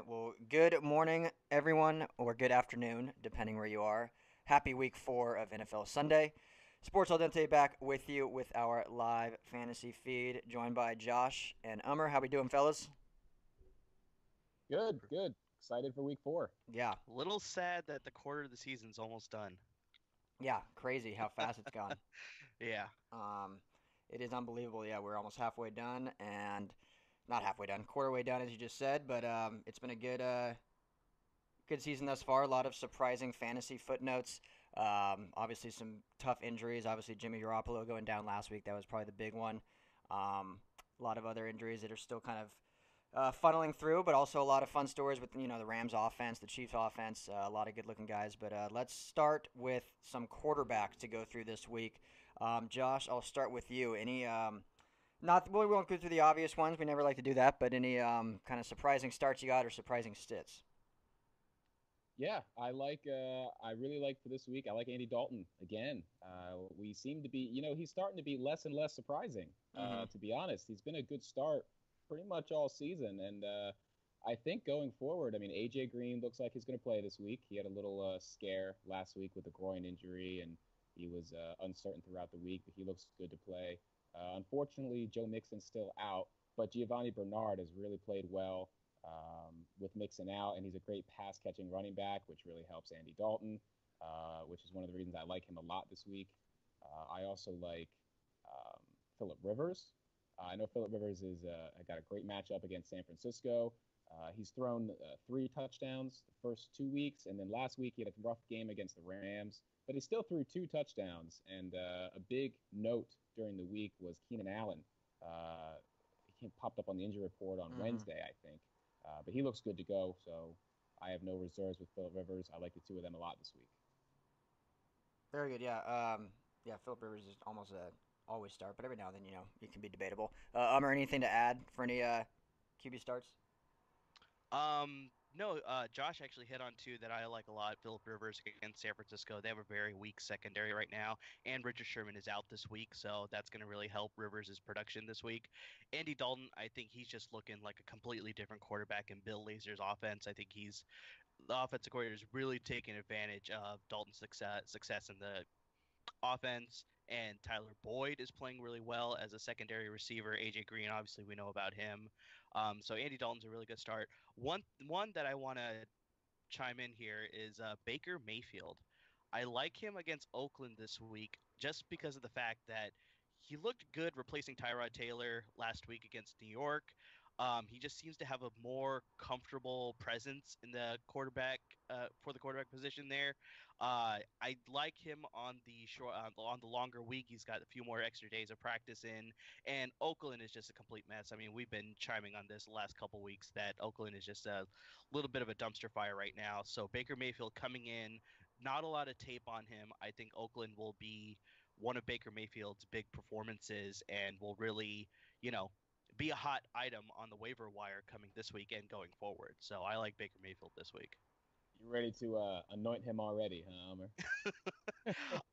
right. Well, good morning, everyone, or good afternoon, depending where you are. Happy week 4 of NFL Sunday. Sports Al Dente back with you with our live fantasy feed, joined by Josh and Ummer. How we doing, fellas? Good, good. Excited for week 4. Yeah, Little sad that the quarter of the season's almost done. yeah, crazy how fast it's gone. Yeah. Um, it is unbelievable. Yeah, we're almost halfway done, and not halfway done, quarter way done, as you just said. But it's been a good season thus far. A lot of surprising fantasy footnotes. Obviously, some tough injuries. Obviously, Jimmy Garoppolo going down last week. That was probably the big one. A lot of other injuries that are still kind of funneling through, but also a lot of fun stories with the Rams offense, the Chiefs offense. A lot of good looking guys. But let's start with some quarterbacks to go through this week. Josh, I'll start with you. Any not well, we won't go through the obvious ones. We never like to do that. But any kind of surprising starts you got or surprising stits? Yeah, I really like for this week. I like Andy Dalton again. We seem to be, he's starting to be less and less surprising. Mm-hmm. To be honest, he's been a good start pretty much all season, and I think going forward, I mean, AJ Green looks like he's going to play this week. He had a little scare last week with a groin injury, and he was uncertain throughout the week, but he looks good to play. Unfortunately, Joe Mixon's still out, but Giovanni Bernard has really played well with Mixon out, and he's a great pass catching running back, which really helps Andy Dalton, which is one of the reasons I like him a lot this week. I also like Philip Rivers. I know Philip Rivers is got a great matchup against San Francisco. He's thrown 3 touchdowns the first 2 weeks, and then last week he had a rough game against the Rams, but he still threw 2 touchdowns. And a big note during the week was Keenan Allen. He popped up on the injury report on Mm-hmm. Wednesday, I think. But he looks good to go, so I have no reserves with Philip Rivers. I like the two of them a lot this week. Very good. Yeah. Yeah. Philip Rivers is almost a always start, but every now and then it can be debatable. Or anything to add for any QB starts? No, Josh actually hit on two that I like a lot. Philip Rivers against San Francisco. They have a very weak secondary right now, and Richard Sherman is out this week, so that's going to really help Rivers' production this week. Andy Dalton, I think he's just looking like a completely different quarterback in Bill Lazor's offense. I think he's the offensive coordinator is really taking advantage of Dalton's success in the offense. And Tyler Boyd is playing really well as a secondary receiver. AJ Green, obviously, we know about him. So Andy Dalton's a really good start. One that I want to chime in here is Baker Mayfield. I like him against Oakland this week just because of the fact that he looked good replacing Tyrod Taylor last week against New York. He just seems to have a more comfortable presence in the quarterback for the quarterback position there. I like him on the short on the longer week. He's got a few more extra days of practice in, and Oakland is just a complete mess. I mean, we've been chiming on this the last couple weeks that Oakland is just a little bit of a dumpster fire right now. So Baker Mayfield coming in, not a lot of tape on him. I think Oakland will be one of Baker Mayfield's big performances and will really, you know, be a hot item on the waiver wire coming this week and going forward. So I like Baker Mayfield this week. You ready to anoint him already, huh, Homer?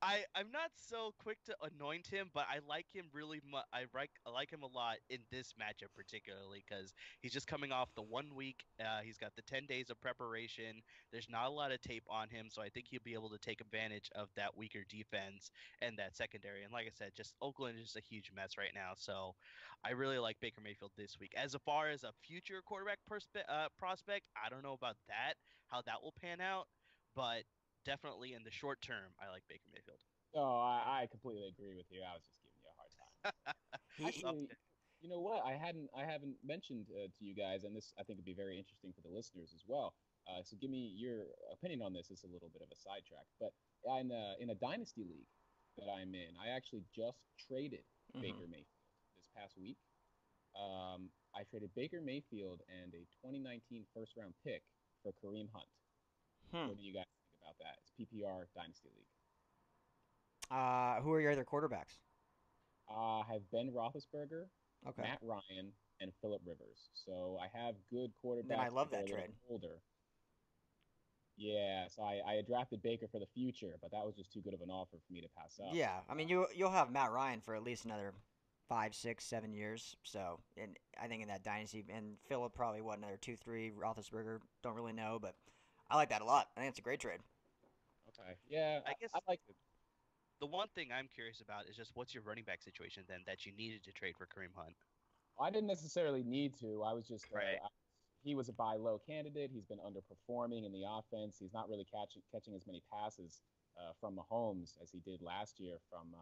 I'm not so quick to anoint him, but I like him really much. I like him a lot in this matchup particularly because he's just coming off the 1 week. He's got the 10 days of preparation. There's not a lot of tape on him, so I think he'll be able to take advantage of that weaker defense and that secondary. And like I said, just Oakland is just a huge mess right now. So I really like Baker Mayfield this week. As far as a future quarterback prospect, I don't know about that, how that will pan out, but definitely in the short term, I like Baker Mayfield. Oh, I completely agree with you. I was just giving you a hard time. He Actually, you know what? I haven't mentioned to you guys, and this I think would be very interesting for the listeners as well. So give me your opinion on this. It's a little bit of a sidetrack, but in a dynasty league that I'm in, I actually just traded mm-hmm. Baker Mayfield this past week. I traded Baker Mayfield and a 2019 first round pick for Kareem Hunt. Hmm. What do you guys think about that? It's PPR Dynasty League. Who are your other quarterbacks? I have Ben Roethlisberger, Okay. Matt Ryan, and Philip Rivers. So I have good Then I quarterbacks, love but they're that a little trade. older. Yeah, so I drafted Baker for the future, but that was just too good of an offer for me to pass up. Yeah, I mean you'll have Matt Ryan for at least another 5, 6, 7 years. So, and I think in that dynasty, and Philip probably what another 2, 3. Roethlisberger, don't really know, but I like that a lot. I think it's a great trade. Okay. Yeah, I I guess like it. the one thing I'm curious about is just what's your running back situation then that you needed to trade for Kareem Hunt? I didn't necessarily need to. I was just Right. he was a buy low candidate. He's been underperforming in the offense. He's not really catching as many passes from Mahomes as he did last year from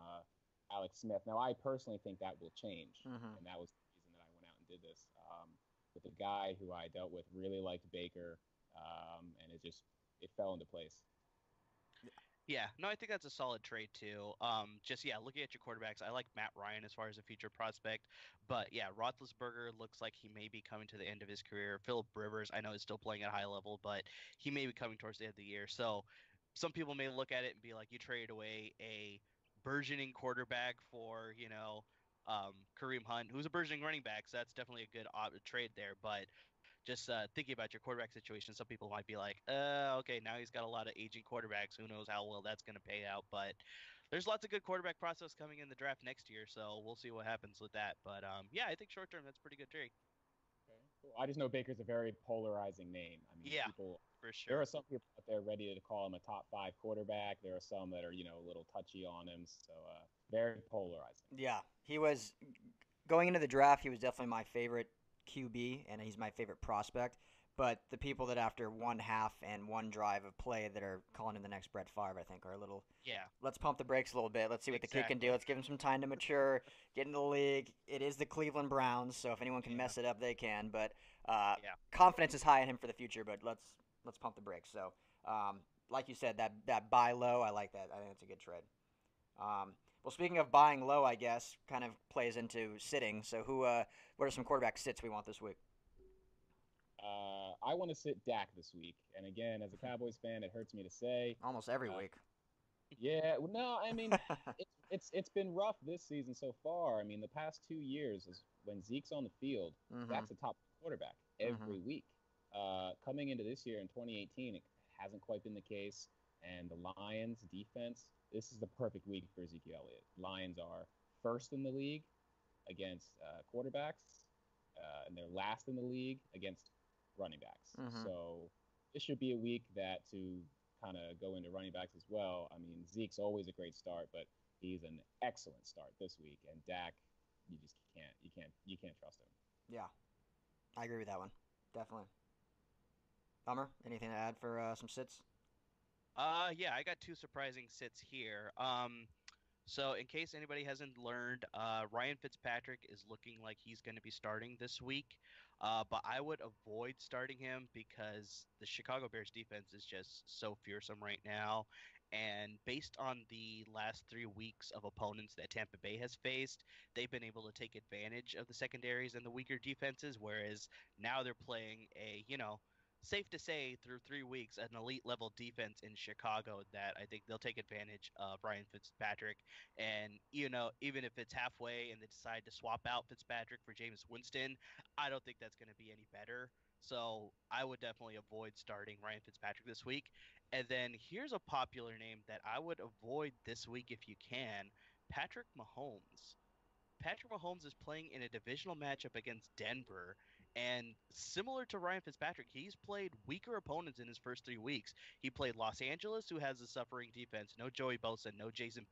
Alex Smith. Now, I personally think that will change, Mm-hmm. and that was the reason that I went out and did this. With a guy who I dealt with really liked Baker, and it fell into place. Yeah, no, I think that's a solid trade too. Just yeah, looking at your quarterbacks, I like Matt Ryan as far as a future prospect, but yeah, Roethlisberger looks like he may be coming to the end of his career. Philip Rivers, I know is still playing at a high level, but he may be coming towards the end of the year. So some people may look at it and be like, you traded away a burgeoning quarterback for Kareem Hunt, who's a burgeoning running back. So that's definitely a good trade there, but just thinking about your quarterback situation, some people might be like, okay, now he's got a lot of aging quarterbacks. Who knows how well that's going to pay out? But there's lots of good quarterback process coming in the draft next year, so we'll see what happens with that. But yeah, I think short term that's pretty good trade. Okay. Cool. I just know Baker's a very polarizing name. I mean, Yeah, for there sure. are some people out there ready to call him a top five quarterback. There are some that are, a little touchy on him. So, very polarizing. Yeah, he was going into the draft. He was definitely my favorite QB, and he's my favorite prospect. But the people that after one half and one drive of play that are calling him the next Brett Favre, I think, are a little. Yeah, Let's pump the brakes a little bit. Let's see what the kid can do. exactly. Let's give him some time to mature, get into the league. It is the Cleveland Browns, so if anyone can Yeah, mess it up, they can. But yeah. confidence is high in him for the future. But let's pump the brakes. So, like you said, that buy low, I like that. I think it's a good trade. Well, speaking of buying low, I guess kind of plays into sitting. So, what are some quarterback sits we want this week? I want to sit Dak this week. And again, as a Cowboys fan, it hurts me to say. Almost every Uh, week. yeah, well, no, I mean, it's been rough this season so far. I mean, the past 2 years is when Zeke's on the field, Mm-hmm. Dak's a top quarterback Mm-hmm. every week. Coming into this year in 2018, it hasn't quite been the case. And the Lions defense, this is the perfect week for Ezekiel Elliott. Lions are first in the league against quarterbacks, and they're last in the league against running backs. Mm-hmm. So this should be a week that to kind of go into running backs as well. I mean, Zeke's always a great start, but he's an excellent start this week. And Dak, you can't trust him. Yeah, I agree with that one. Definitely. Bummer. Anything to add for some sits? Yeah, I got two surprising sits here. So, in case anybody hasn't learned, Ryan Fitzpatrick is looking like he's going to be starting this week. But I would avoid starting him because the Chicago Bears defense is just so fearsome right now. And based on the last 3 weeks of opponents that Tampa Bay has faced, they've been able to take advantage of the secondaries and the weaker defenses. Whereas now they're playing safe to say through 3 weeks, an elite level defense in Chicago that I think they'll take advantage of Ryan Fitzpatrick and, even if it's halfway and they decide to swap out Fitzpatrick for James Winston, I don't think that's going to be any better. So I would definitely avoid starting Ryan Fitzpatrick this week. And then here's a popular name that I would avoid this week if you can, Patrick Mahomes. Patrick Mahomes is playing in a divisional matchup against Denver. And similar to Ryan Fitzpatrick, he's played weaker opponents in his first 3 weeks. He played Los Angeles, who has a suffering defense. No Joey Bosa, no Jason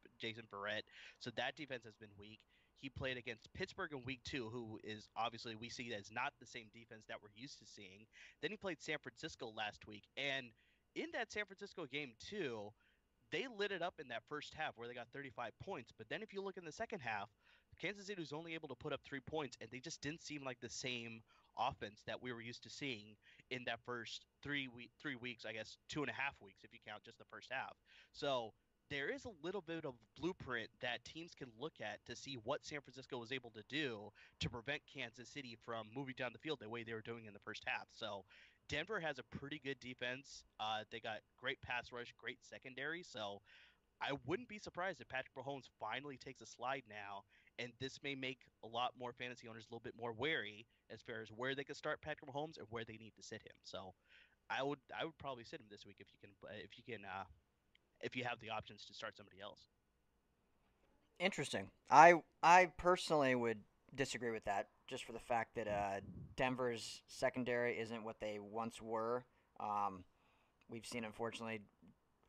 Barrett. So that defense has been weak. He played against Pittsburgh in week 2, who is obviously we see as not the same defense that we're used to seeing. Then he played San Francisco last week. And in that San Francisco game, too, they lit it up in that first half where they got 35 points. But then if you look in the second half, Kansas City was only able to put up 3 points, and they just didn't seem like the same offense that we were used to seeing in that first 3 weeks, I guess 2.5 weeks if you count just the first half. So there is a little bit of blueprint that teams can look at to see what San Francisco was able to do to prevent Kansas City from moving down the field the way they were doing in the first half. So Denver has a pretty good defense. They got great pass rush, great secondary. So I wouldn't be surprised if Patrick Mahomes finally takes a slide now, and this may make a lot more fantasy owners a little bit more wary as far as where they could start Patrick Mahomes and where they need to sit him. So I would probably sit him this week if you can if you have the options to start somebody else. Interesting. I personally would disagree with that, just for the fact that Denver's secondary isn't what they once were. Um, we've seen, unfortunately,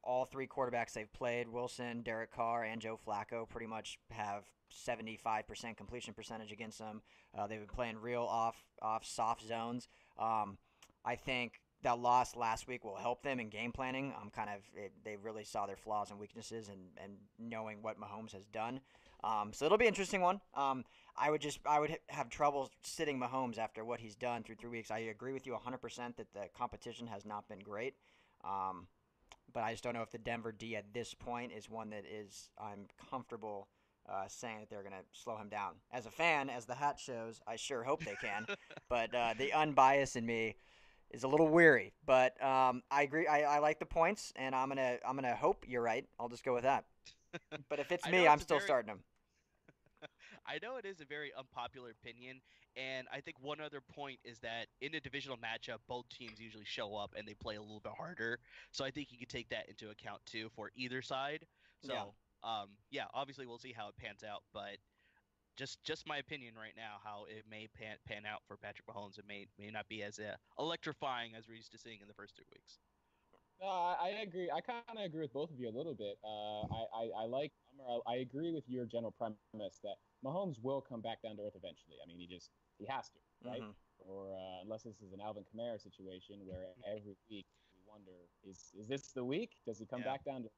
all three quarterbacks they've played, Wilson, Derek Carr, and Joe Flacco, pretty much have 75% completion percentage against them. They've been playing real off soft zones. I think that loss last week will help them in game planning. They really saw their flaws and weaknesses and knowing what Mahomes has done. So it'll be an interesting one. I would have trouble sitting Mahomes after what he's done through 3 weeks. I agree with you 100% that the competition has not been great. Um, but I just don't know if the Denver D at this point is one that is I'm comfortable saying that they're going to slow him down. As a fan, as the hat shows, I sure hope they can, but the unbiased in me is a little weary. But I agree. I like the points, and I'm gonna hope you're right. I'll just go with that. But if it's I know me, I'm it's a still very starting him. I know it is a very unpopular opinion, and I think one other point is that in a divisional matchup, both teams usually show up and they play a little bit harder. So I think you could take that into account too for either side. Yeah. So yeah, obviously we'll see how it pans out, but just my opinion right now, how it may pan out for Patrick Mahomes. It may not be as electrifying as we're used to seeing in the first 2 weeks. No, I agree. I kind of agree with both of you a little bit. I like. I agree with your general premise that Mahomes will come back down to earth eventually. I mean, he has to, right? Hmm. Or unless this is an Alvin Kamara situation where every week we wonder, is this the week? Does he come Yeah. back down to?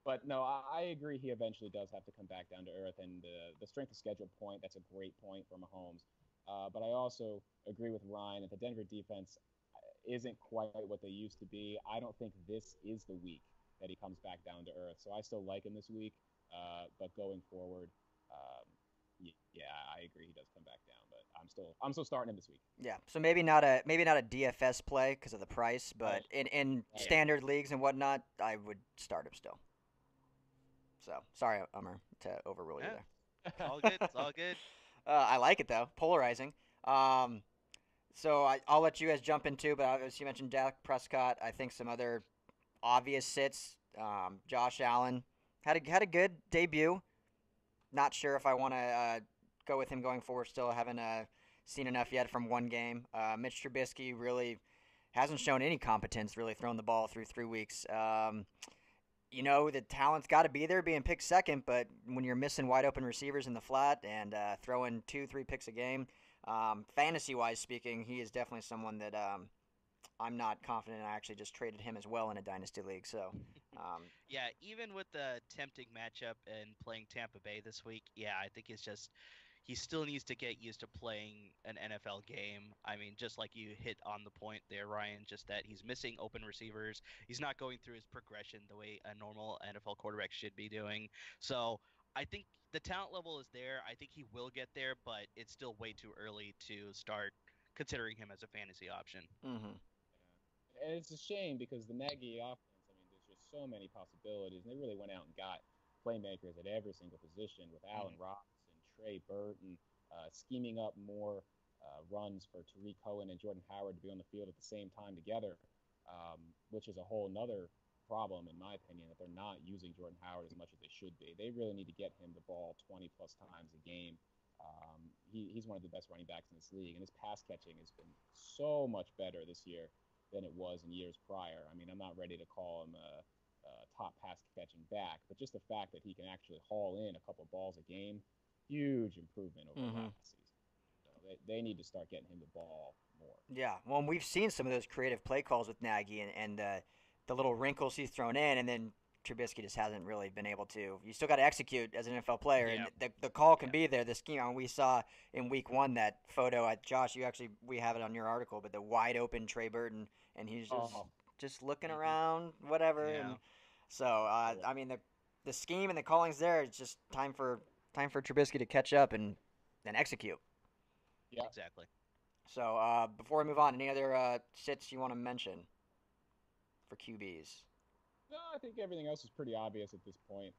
But no, I agree. He eventually does have to come back down to earth, and the strength of schedule point. That's a great point for Mahomes. But I also agree with Ryan that the Denver defense isn't quite what they used to be. I don't think this is the week that he comes back down to earth. So I still like him this week, but going forward, um, yeah, I agree he does come back down. But I'm still starting him this week. Yeah. So maybe not a DFS play because of the price, Right, but in right. Yeah. standard leagues and whatnot, I would start him still. So sorry, Ummer, to overrule you Yeah. there. It's all good. It's all good. I like it though, polarizing. Um, I'll let you guys jump into, but as you mentioned, Dak Prescott. I think some other obvious sits. Josh Allen had a good debut. Not sure if I want to go with him going forward. Still haven't seen enough yet from one game. Mitch Trubisky really hasn't shown any competence. Really throwing the ball through 3 weeks. The talent's got to be there, being picked second. But when you're missing wide open receivers in the flat and throwing 2, 3 picks a game, fantasy wise speaking, he is definitely someone that I'm not confident. I actually just traded him as well in a dynasty league. So, Yeah, even with the tempting matchup and playing Tampa Bay this week, yeah, I think it's just he still needs to get used to playing an NFL game. I mean, just like you hit on the point there, Ryan, just that he's missing open receivers. He's not going through his progression the way a normal NFL quarterback should be doing. So I think the talent level is there. I think he will get there, but it's still way too early to start considering him as a fantasy option. mm-hmm. Yeah. And it's a shame because the Nagy offense, I mean, there's just so many possibilities. And they really went out and got playmakers at every single position with Allen Hmm. Robinson, Trey Burton, scheming up more runs for Tariq Cohen and Jordan Howard to be on the field at the same time together, which is a whole nother problem, in my opinion, that they're not using Jordan Howard as much as they should be. They really need to get him the ball 20 plus times a game. He's one of the best running backs in this league, and his pass catching has been so much better this year than it was in years prior. I mean, I'm not ready to call him a top pass catching back, but just the fact that he can actually haul in a couple balls a game, huge improvement over Mm-hmm. last season. So they need to start getting him the ball more. Yeah. Well, and we've seen some of those creative play calls with Nagy and the little wrinkles he's thrown in, and then Trubisky just hasn't really been able to. You still got to execute as an NFL player, and Yeah, the call can yeah. be there. The scheme, I mean, we saw in Week 1 that photo. Josh, you actually we have it on your article, but the wide open Trey Burton, and he's Oh, just looking Hmm. around, whatever. Yeah, And so, yeah. I mean, the scheme and the callings there. It's just time for Trubisky to catch up and execute. Yeah. exactly. So before we move on, any other sits you want to mention for QBs? No, I think everything else is pretty obvious at this point.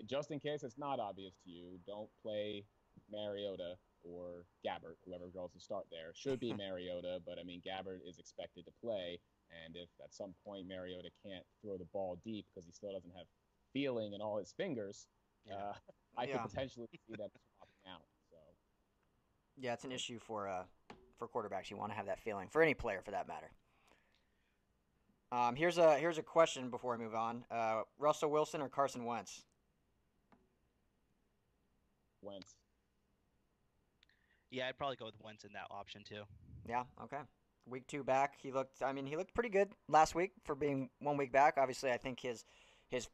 Just in case it's not obvious to you, don't play Mariota or Gabbert, whoever goes to start there. Should be Mariota, but I mean, Gabbert is expected to play. And if at some point Mariota can't throw the ball deep because he still doesn't have feeling in all his fingers, Yeah. uh, I could Yeah, potentially see them swapping out. So yeah, it's an we'll issue for quarterbacks. You want to have that feeling for any player for that matter. Here's a question before we move on. Russell Wilson or Carson Wentz? Wentz. Yeah, I'd probably go with Wentz in that option too. Yeah, okay. Week two back, he looked. I mean, he looked pretty good last week for being 1 week back. Obviously, I think his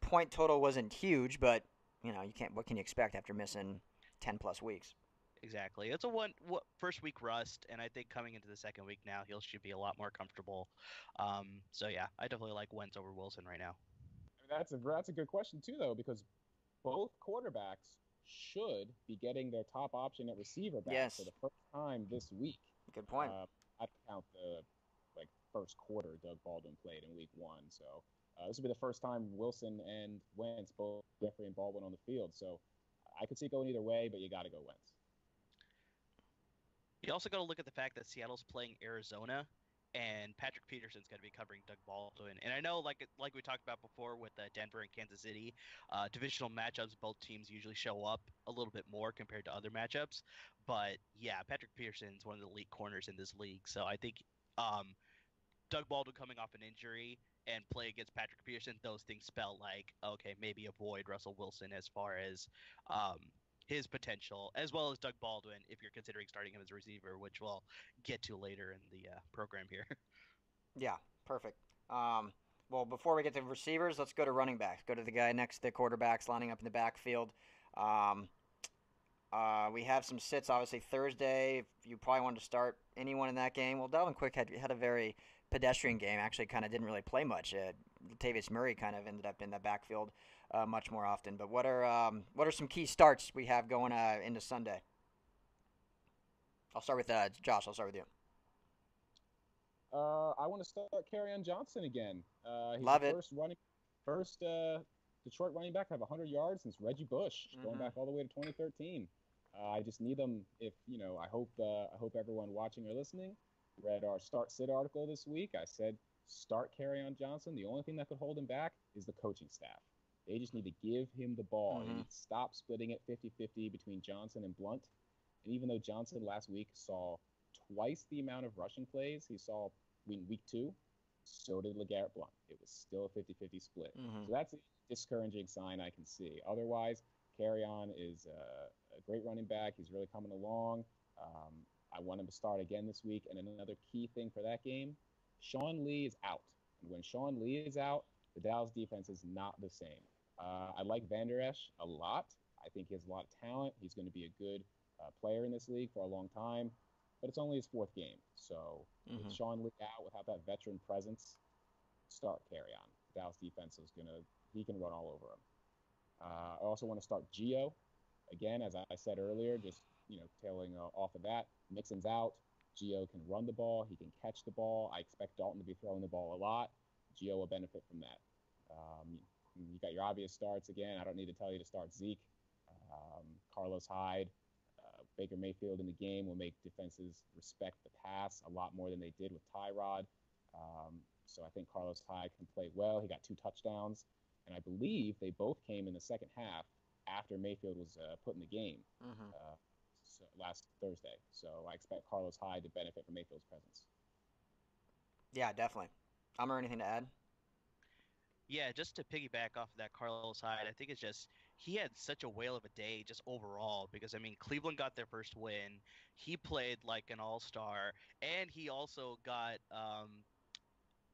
point total wasn't huge, but you can't. What can you expect after missing 10 plus weeks? Exactly. It's a first week rust, and I think coming into the second week now, he should be a lot more comfortable. So yeah, I definitely like Wentz over Wilson right now. I mean, that's a good question too, though, because both quarterbacks should be getting their top option at receiver back for Yes, the first time this week. good point. I don't count the first quarter Doug Baldwin played in week one, so this will be the first time Wilson and Wentz, both Jeffrey and Baldwin, on the field. So I could see it going either way, but you got to go Wentz. You also got to look at the fact that Seattle's playing Arizona, and Patrick Peterson's going to be covering Doug Baldwin. And I know, like we talked about before with Denver and Kansas City, divisional matchups, both teams usually show up a little bit more compared to other matchups. But yeah, Patrick Peterson's one of the elite corners in this league, so I think um, Doug Baldwin coming off an injury and play against Patrick Peterson, those things spell like, okay, maybe avoid Russell Wilson as far as um, his potential, as well as Doug Baldwin if you're considering starting him as a receiver, which we'll get to later in the program here. Yeah, perfect. Um, well, before we get to receivers, let's go to running backs. Go to the guy next to the quarterbacks lining up in the backfield. Um, we have some sits, obviously, Thursday. If you probably wanted to start anyone in that game. Well, Dalvin Quick had a very pedestrian game. Actually, kind of didn't really play much. Latavius Murray kind of ended up in the backfield much more often. But what are some key starts we have going into Sunday? I'll start with Josh. I'll start with you. I want to start on Johnson again. He's the Love it. first Detroit running back to have 100 yards since Reggie Bush, going Mm-hmm. back all the way to 2013. I just need them. If I hope everyone watching or listening read our start sit article this week. I said start on Johnson. The only thing that could hold him back is the coaching staff. They just need to give him the ball. They Mm-hmm. need to stop splitting it 50-50 between Johnson and Blunt. And even though Johnson last week saw twice the amount of rushing plays he saw in week two, so did LeGarrette Blunt. It was still a 50-50 split. Mm-hmm. So that's a discouraging sign I can see. Otherwise, on is a great running back. He's really coming along. Um, I want him to start again this week. And another key thing for that game, Sean Lee is out. And when Sean Lee is out, the Dallas defense is not the same. I like Van Der Esch a lot. I think he has a lot of talent. He's going to be a good player in this league for a long time, but it's only his fourth game. So with Mm-hmm. Sean Lee out, without that veteran presence, start on. Dallas defense is gonna he can run all over him. I also want to start Geo again, as I said earlier, just tailing off of that. Mixon's out. Geo can run the ball. He can catch the ball. I expect Dalton to be throwing the ball a lot. Geo will benefit from that. You got your obvious starts again. I don't need to tell you to start Zeke, Carlos Hyde, Baker Mayfield in the game will make defenses respect the pass a lot more than they did with Tyrod. So I think Carlos Hyde can play well. He got 2 touchdowns, and I believe they both came in the second half after Mayfield was put in the game Mm-hmm. last Thursday. So I expect Carlos Hyde to benefit from Mayfield's presence. Yeah, definitely. Or anything to add? Yeah, just to piggyback off of that Carlos Hyde, I think it's just he had such a whale of a day just overall because I mean Cleveland got their first win. He played like an all-star, and he also got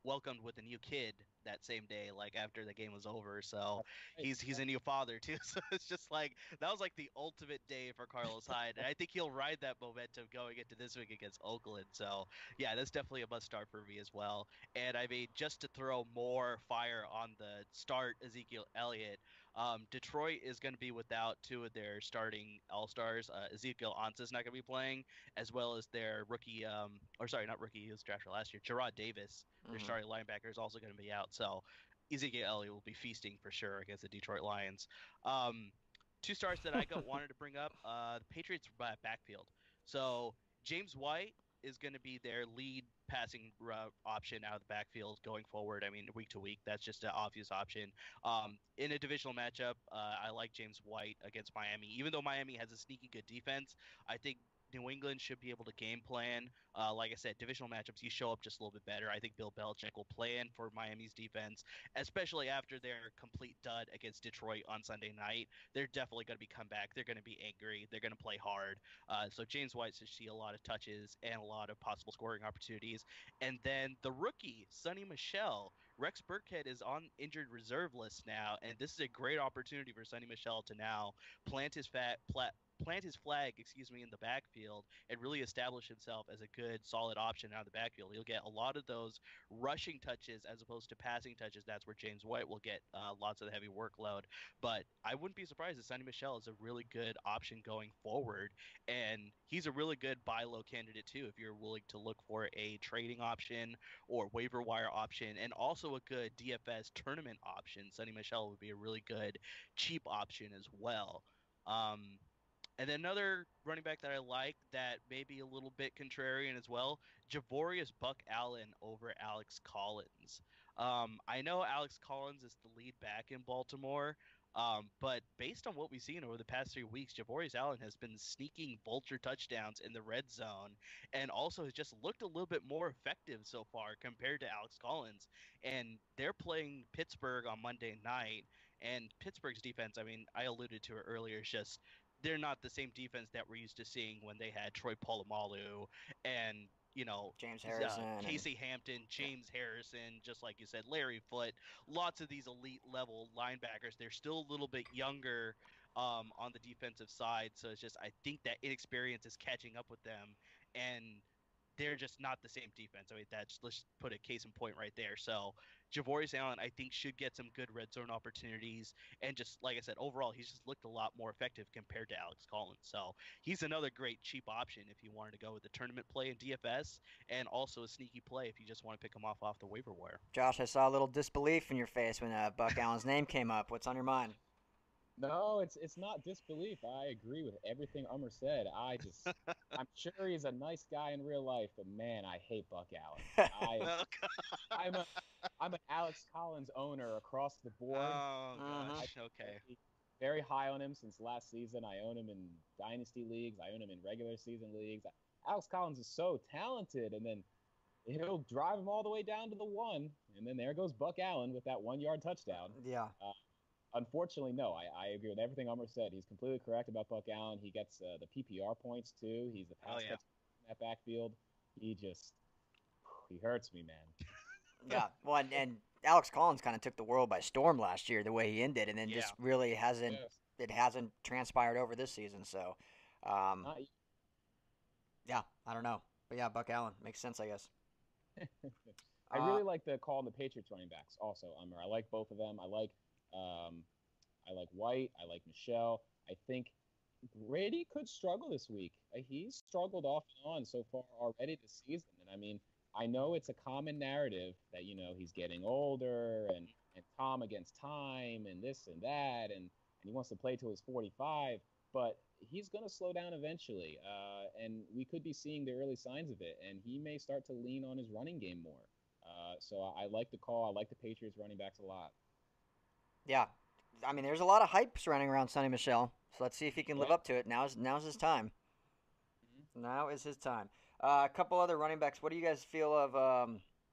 welcomed with a new kid that same day, like after the game was over. So Hey, he's a new father too. So it's just like that was like the ultimate day for Carlos Hyde, and I think he'll ride that momentum going into this week against Oakland. So yeah, that's definitely a must start for me as well. And I mean, just to throw more fire on the start, Ezekiel Elliott. Detroit is going to be without two of their starting all stars. Ezekiel Ansah's not going to be playing, as well as their rookie, or sorry, not rookie, he was drafted last year. Gerard Davis, their Mm-hmm. starting linebacker, is also going to be out. So Ezekiel Elliott will be feasting for sure against the Detroit Lions. Um, Two stars that I got wanted to bring up: the Patriots backfield. So James White is going to be their lead passing option out of the backfield going forward. I mean, week to week, that's just an obvious option. In a divisional matchup, I like James White against Miami. Even though Miami has a sneaky good defense, I think New England should be able to game plan. Like I said, divisional matchups, you show up just a little bit better. I think Bill Belichick will plan for Miami's defense, especially after their complete dud against Detroit on Sunday night. They're definitely going to be come back. They're going to be angry. They're going to play hard. So James White should see a lot of touches and a lot of possible scoring opportunities. And then the rookie, Sonny Michel. Rex Burkhead is on injured reserve list now, and this is a great opportunity for Sonny Michel to now plant his plant his flag, in the backfield and really establish himself as a good, solid option out of the backfield. He'll get a lot of those rushing touches as opposed to passing touches. That's where James White will get lots of the heavy workload. But I wouldn't be surprised if Sonny Michel is a really good option going forward, and he's a really good buy low candidate too if you're willing to look for a trading option or waiver wire option, and also a good DFS tournament option. Sonny Michel would be a really good cheap option as well. Um, and then another running back that I like that may be a little bit contrarian as well, Javorius Buck Allen over Alex Collins. I know Alex Collins is the lead back in Baltimore, but based on what we've seen over the past 3 weeks, Javorius Allen has been sneaking vulture touchdowns in the red zone and also has just looked a little bit more effective so far compared to Alex Collins. And they're playing Pittsburgh on Monday night. And Pittsburgh's defense, I mean, I alluded to it earlier, is just they're not the same defense that we're used to seeing when they had Troy Polamalu and James Harrison and Casey Hampton, yeah. James Harrison, just like you said, Larry Foote, lots of these elite level linebackers. They're still a little bit younger on the defensive side, so it's just I think that inexperience is catching up with them, and they're just not the same defense. I mean, let's put a case in point right there. So Javorius Allen, I think, should get some good red zone opportunities, and just like I said, overall, he's just looked a lot more effective compared to Alex Collins. So he's another great cheap option if you wanted to go with the tournament play in DFS, and also a sneaky play if you just want to pick him off the waiver wire. Josh, I saw a little disbelief in your face when Buck Allen's name came up. What's on your mind? No, it's not disbelief. I agree with everything Ummer said. I'm sure he's a nice guy in real life, but man, I hate Buck Allen. I I'm a I'm an Alex Collins owner across the board. Oh Mm-hmm. I gosh. Okay. very high on him since last season. I own him in dynasty leagues. I own him in regular season leagues. Alex Collins is so talented, and then he'll drive him all the way down to the one, and then there goes Buck Allen with that 1 yard touchdown. Yeah. Unfortunately, no. I agree with everything Umar said. He's completely correct about Buck Allen. He gets the PPR points too. He's the Oh pass yeah. catch in that backfield. He hurts me, man. Yeah. Well, and Alex Collins kind of took the world by storm last year, the way he ended, and then Yeah. just really hasn't Yes. it hasn't transpired over this season. So, Not, yeah, I don't know, but yeah, Buck Allen makes sense, I guess. I Uh, really like the call on the Patriots running backs. Also, Umar, I like both of them. Um, I like White. I like Michelle. I think Brady could struggle this week. He's struggled off and on so far already this season. And I mean, I know it's a common narrative that, he's getting older and Tom against time and this and that. And he wants to play till he's 45, but he's going to slow down eventually. And we could be seeing the early signs of it. And he may start to lean on his running game more. So I like the call. I like the Patriots running backs a lot. yeah, I mean, there's a lot of hype surrounding around Sonny Michel, so let's see if he can live Yeah. up to it. Now's his time. Mhm. Now is his time. A couple other running backs. What do you guys feel of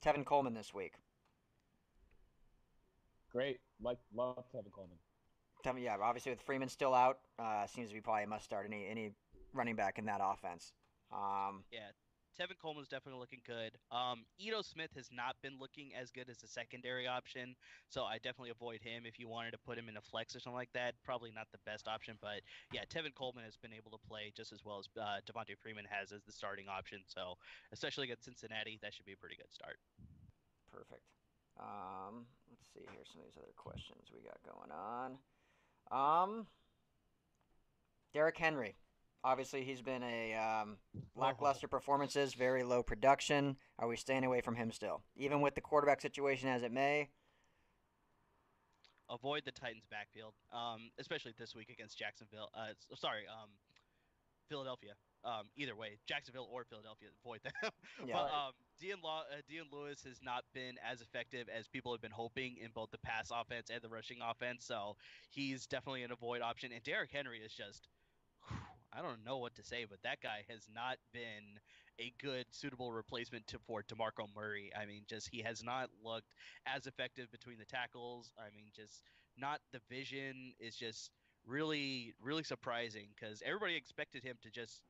Tevin Coleman this week? Great. Love Kevin Coleman. Yeah, obviously with Freeman still out, seems to be probably a must start any running back in that offense. Yeah, Tevin Coleman's definitely looking good. Ito Smith has not been looking as good as a secondary option, so I definitely avoid him if you wanted to put him in a flex or something like that. Probably not the best option, but yeah, Tevin Coleman has been able to play just as well as Devontae Freeman has as the starting option. So especially against Cincinnati, that should be a pretty good start. Perfect. Let's see here some of these other questions we got going on. Um, Derrick Henry. Obviously, he's been a lackluster performances, very low production. Are we staying away from him still, even with the quarterback situation as it may? Avoid the Titans' backfield, especially this week against Jacksonville. Philadelphia. Either way, Jacksonville or Philadelphia, avoid them. Yeah. But Right. Dion Lewis has not been as effective as people have been hoping in both the pass offense and the rushing offense. So he's definitely an avoid option. And Derrick Henry is just, I don't know what to say, but that guy has not been a good, suitable replacement for DeMarco Murray. I mean, just he has not looked as effective between the tackles. I mean, just not the vision is just really, really surprising because everybody expected him to just,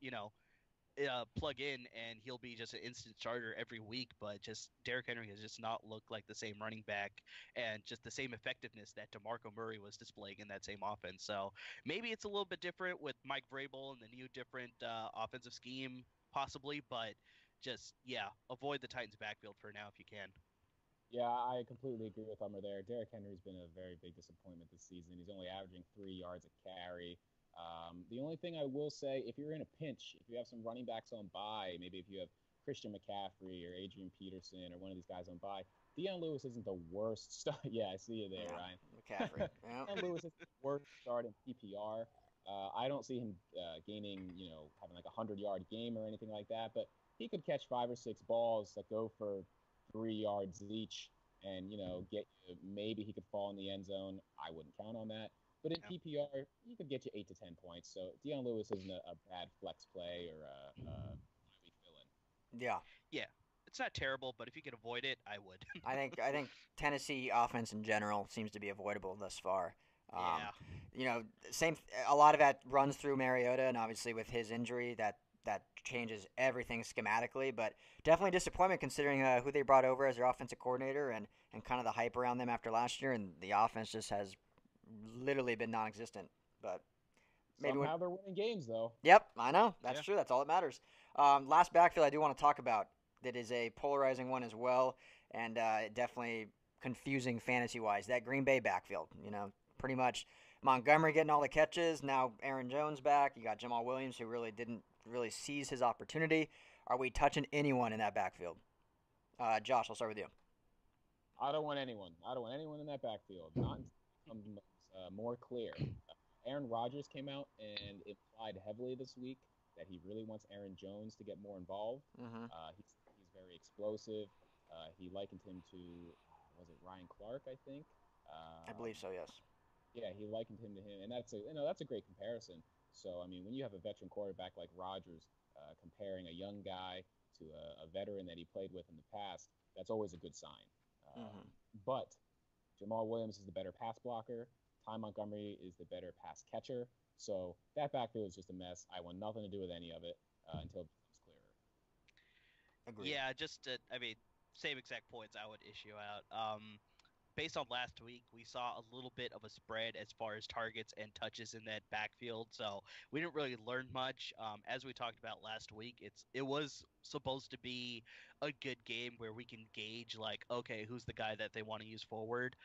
plug in and he'll be just an instant starter every week. But just Derrick Henry has just not looked like the same running back and just the same effectiveness that DeMarco Murray was displaying in that same offense. So maybe it's a little bit different with Mike Vrabel and the new different offensive scheme, possibly. But just yeah, avoid the Titans backfield for now if you can. Yeah, I completely agree with Hummer there. Derrick Henry's been a very big disappointment this season. He's only averaging 3 yards a carry. The only thing I will say, if you're in a pinch, if you have some running backs on bye, maybe if you have Christian McCaffrey or Adrian Peterson or one of these guys on bye, Deion Lewis isn't the worst start. Yeah, I see you there, Yeah. Ryan. McCaffrey. Yeah. Deion Lewis is the worst start in PPR. I don't see him gaining, having like a 100-yard game or anything like that, but he could catch 5 or 6 balls that go for 3 yards each and get you, maybe he could fall in the end zone. I wouldn't count on that. But in Yeah. PPR, he could get you 8 to 10 points. So Deion Lewis isn't a bad flex play or a we fill in. Yeah. Yeah. It's not terrible, but if you could avoid it, I would. I think Tennessee offense in general seems to be avoidable thus far. Um, Yeah. you know, same. A lot of that runs through Mariota, and obviously with his injury, that changes everything schematically. But definitely disappointment considering who they brought over as their offensive coordinator and kind of the hype around them after last year, and the offense just has literally been non-existent. But maybe when Somehow they're winning games, though. Yep, I know. That's Yeah. true. That's all that matters. Last backfield I do want to talk about that is a polarizing one as well, and definitely confusing fantasy wise. That Green Bay backfield, pretty much Montgomery getting all the catches. Now Aaron Jones back. You got Jamal Williams who really didn't really seize his opportunity. Are we touching anyone in that backfield? Josh, I'll start with you. I don't want anyone. I don't want anyone in that backfield. Not until it becomes more clear. Aaron Rodgers came out and implied heavily this week that he really wants Aaron Jones to get more involved. Mm-hmm. He's very explosive. He likened him to was it Ryan Clark? I think. I believe so. Yes. Yeah, he likened him to him, and that's a great comparison. So I mean, when you have a veteran quarterback like Rodgers comparing a young guy to a veteran that he played with in the past, that's always a good sign. Mm-hmm. But Jamal Williams is the better pass blocker. Ty Montgomery is the better pass catcher. So that backfield is just a mess. I want nothing to do with any of it until it becomes clearer. Agreed. Yeah, I mean, same exact points I would issue out. Based on last week, we saw a little bit of a spread as far as targets and touches in that backfield. So we didn't really learn much. As we talked about last week, it was supposed to be a good game where we can gauge like, okay, who's the guy that they want to use forward.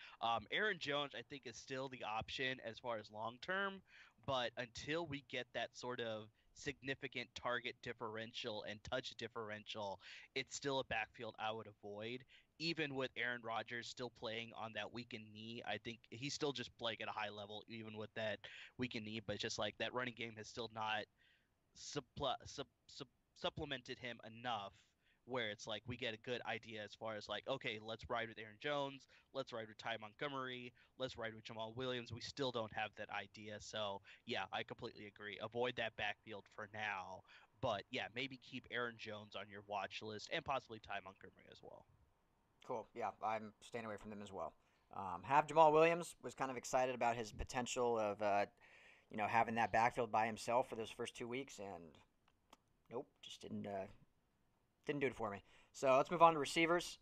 Aaron Jones, I think, is still the option as far as long term, but until we get that sort of significant target differential and touch differential, it's still a backfield I would avoid even with Aaron Rodgers still playing on that weakened knee, I think he's still just playing at a high level, even with that weakened knee. But just like that running game has still not supplemented him enough where it's like we get a good idea as far as like, okay, let's ride with Aaron Jones, let's ride with Ty Montgomery, let's ride with Jamal Williams. We still don't have that idea. So, yeah, I completely agree. Avoid that backfield for now. But yeah, maybe keep Aaron Jones on your watch list and possibly Ty Montgomery as well. Cool. Yeah, I'm staying away from them as well. Have Jamal Williams was kind of excited about his potential of having that backfield by himself for those first 2 weeks, and nope, just didn't do it for me. So let's move on to receivers.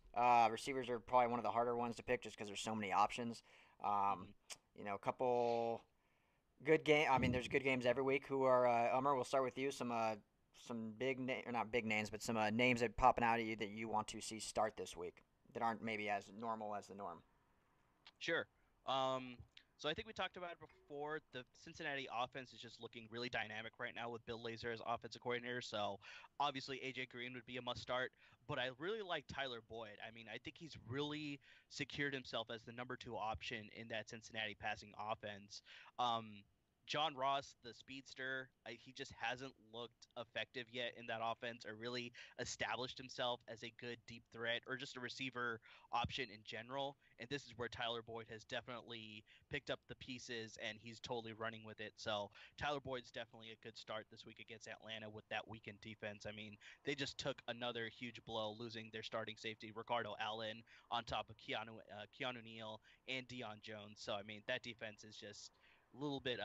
Receivers are probably one of the harder ones to pick just because there's so many options. Um, Hmm. a couple good game. I mean, there's good games every week. Who are Umar? We'll start with you. Some or not big names, but some names that popping out at you that you want to see start this week that aren't maybe as normal as the norm. Sure. Um, so I think we talked about it before. The Cincinnati offense is just looking really dynamic right now with Bill Lazor as offensive coordinator. So obviously AJ Green would be a must start, but I really like Tyler Boyd. I mean, I think he's really secured himself as the number two option in that Cincinnati passing offense. Um, John Ross, the speedster, he just hasn't looked effective yet in that offense or really established himself as a good deep threat or just a receiver option in general. And this is where Tyler Boyd has definitely picked up the pieces and he's totally running with it. So Tyler Boyd's definitely a good start this week against Atlanta with that weakened defense. I mean, they just took another huge blow, losing their starting safety, Ricardo Allen, on top of Keanu Neal and Deion Jones. So, I mean, that defense is just a little bit,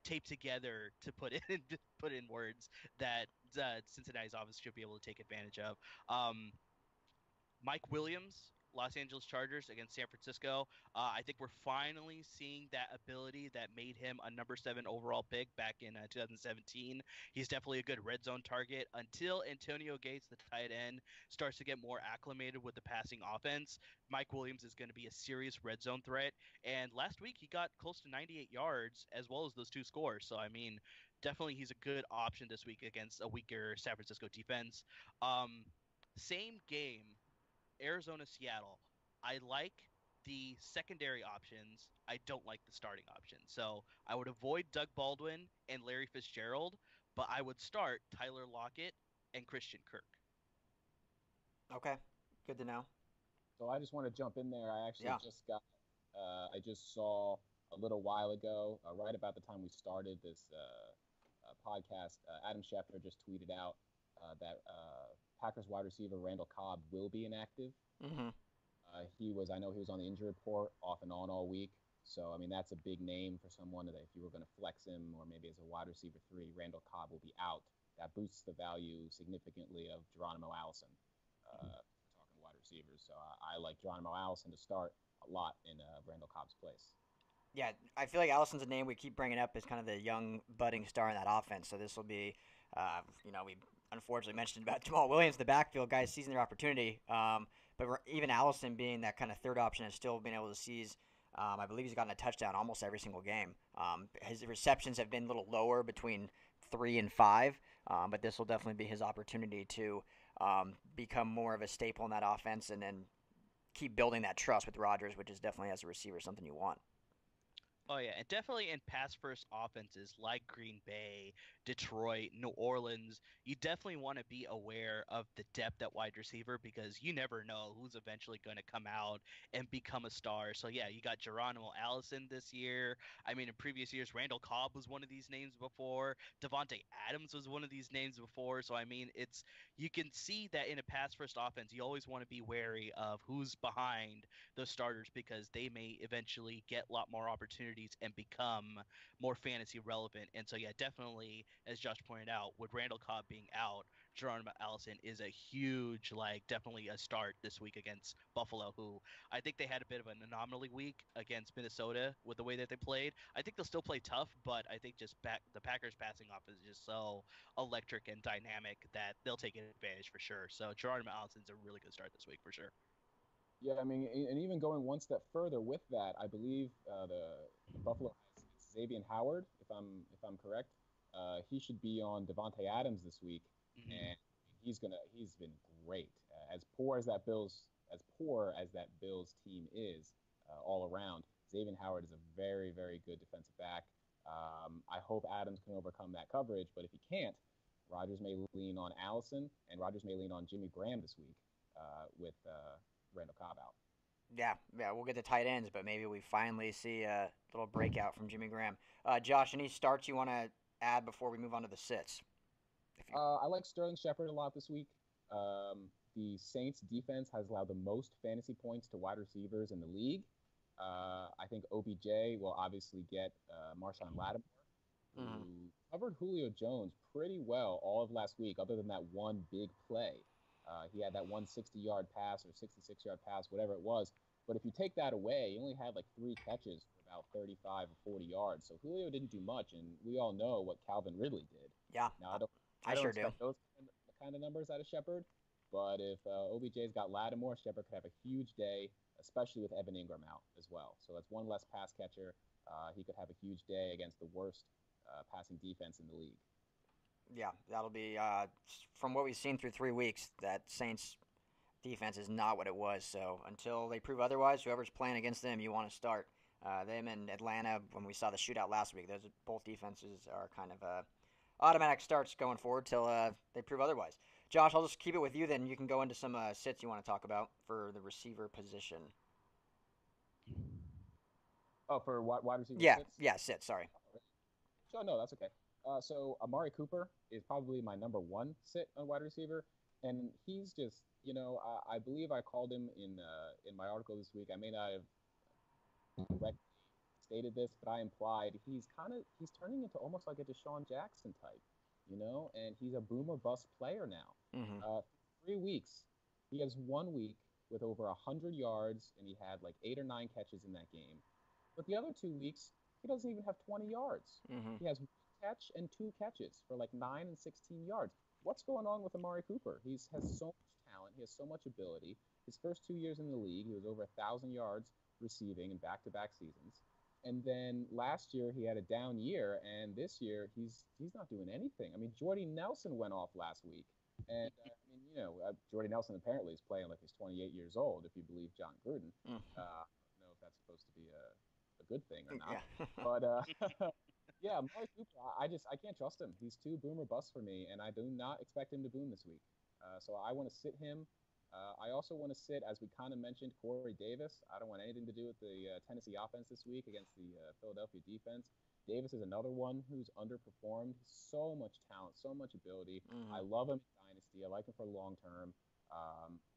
taped together to put in put in words that Cincinnati's offense should be able to take advantage of. Um, Mike Williams, Los Angeles Chargers against San Francisco. I think we're finally seeing that ability that made him a number 7 overall pick back in 2017. He's definitely a good red zone target until Antonio Gates, the tight end, starts to get more acclimated with the passing offense. Mike Williams is going to be a serious red zone threat. And last week he got close to 98 yards as well as those 2 scores. So I mean, definitely he's a good option this week against a weaker San Francisco defense. Um, Same game, Arizona, Seattle. I like the secondary options. I don't like the starting options. So I would avoid Doug Baldwin and Larry Fitzgerald, but I would start Tyler Lockett and Christian Kirk. Okay, good to know. So I just want to jump in there. Yeah. I just saw a little while ago, right about the time we started this podcast, Adam Schefter just tweeted out that Packers wide receiver Randall Cobb will be inactive. Mm-hmm. I know he was on the injury report off and on all week. So, I mean, that's a big name for someone that if you were going to flex him or maybe as a wide receiver 3, Randall Cobb will be out. That boosts the value significantly of Geronimo Allison. Talking wide receivers. So I like Geronimo Allison to start a lot in Randall Cobb's place. Yeah, I feel like Allison's a name we keep bringing up as kind of the young budding star in that offense. So this will be, we unfortunately mentioned about Jamal Williams, the backfield guys seizing their opportunity. But even Allison being that kind of third option has still been able to seize. I believe he's gotten a touchdown almost every single game. His receptions have been a little lower between 3 and 5, but this will definitely be his opportunity to become more of a staple in that offense and then keep building that trust with Rodgers, which is definitely as a receiver something you want. Oh yeah, and definitely in pass first offenses like Green Bay, Detroit, New Orleans, you definitely want to be aware of the depth at wide receiver because you never know who's eventually going to come out and become a star. So yeah, you got Geronimo Allison this year. I mean, in previous years, Randall Cobb was one of these names before. Devontae Adams was one of these names before. So I mean, it's you can see that in a pass first offense, you always want to be wary of who's behind those starters because they may eventually get a lot more opportunities and become more fantasy relevant. And so, yeah, definitely, as Josh pointed out, with Randall Cobb being out, Geronimo Allison is a huge, definitely a start this week against Buffalo, who I think they had a bit of an anomaly week against Minnesota with the way that they played. I think they'll still play tough, but I think just the Packers passing off is just so electric and dynamic that they'll take advantage for sure. So Geronimo Allison's a really good start this week for sure. Yeah, I mean, and even going one step further with that, I believe the Buffalo has Xavier Howard, if I'm correct. He should be on Devontae Adams this week, Mm-hmm. and he's been great. As poor as that Bills team is all around, Xavier Howard is a very very good defensive back. I hope Adams can overcome that coverage, but if he can't, Rodgers may lean on Allison, and Rodgers may lean on Jimmy Graham this week with Randall Cobb out. Yeah, we'll get the tight ends, but maybe we finally see a little breakout from Jimmy Graham. Josh, any starts you want to add before we move on to the sits? If you, I like Sterling Shepard a lot this week. The Saints defense has allowed the most fantasy points to wide receivers in the league. I think OBJ will obviously get Marshawn Lattimore, mm-hmm. who covered Julio Jones pretty well all of last week, other than that one big play. He had that 160-yard pass or 66-yard pass, whatever it was. But if you take that away, he only had like 3 catches for about 35 or 40 yards. So Julio didn't do much, and we all know what Calvin Ridley did. Yeah, Now I I don't sure do. expect those kind of numbers out of Shepard, but if OBJ's got Lattimore, Shepard could have a huge day, especially with Evan Ingram out as well. So that's one less pass catcher. He could have a huge day against the worst passing defense in the league. Yeah, that'll be from what we've seen through 3 weeks. That Saints defense is not what it was. So until they prove otherwise, whoever's playing against them, you want to start. Them and Atlanta, when we saw the shootout last week, those both defenses are kind of automatic starts going forward till they prove otherwise. Josh, I'll just keep it with you. Then you can go into some sits you want to talk about for the receiver position. Oh, for wide receiver Yeah, sits? yeah, sit. Sorry. Sure, no, that's okay. So Amari Cooper is probably my number one sit on wide receiver, and he's just, I believe I called him in my article this week. I may not have directly stated this, but I implied he's turning into almost like a Deshaun Jackson type, and he's a boomer bust player now. Mm-hmm. 3 weeks, he has 1 week with over 100 yards, and he had like 8 or 9 catches in that game. But the other 2 weeks, he doesn't even have 20 yards. Mm-hmm. He has one catch and 2 catches for like 9 and 16 yards. What's going on with Amari Cooper? He has so much talent. He has so much ability. His first 2 years in the league, he was over 1,000 yards receiving in back-to-back seasons. And then last year he had a down year, and this year he's not doing anything. I mean, Jordy Nelson went off last week, and I mean, Jordy Nelson apparently is playing like he's 28 years old, if you believe John Gruden. Mm-hmm. I don't know if that's supposed to be a good thing or not, Yeah. but yeah, Amari Cooper, I can't trust him. He's too boomer bust for me, and I do not expect him to boom this week. So I want to sit him. I also want to sit, as we kind of mentioned, Corey Davis. I don't want anything to do with the Tennessee offense this week against the Philadelphia defense. Davis is another one who's underperformed. So much talent, so much ability. Mm-hmm. I love him in Dynasty. I like him for long term.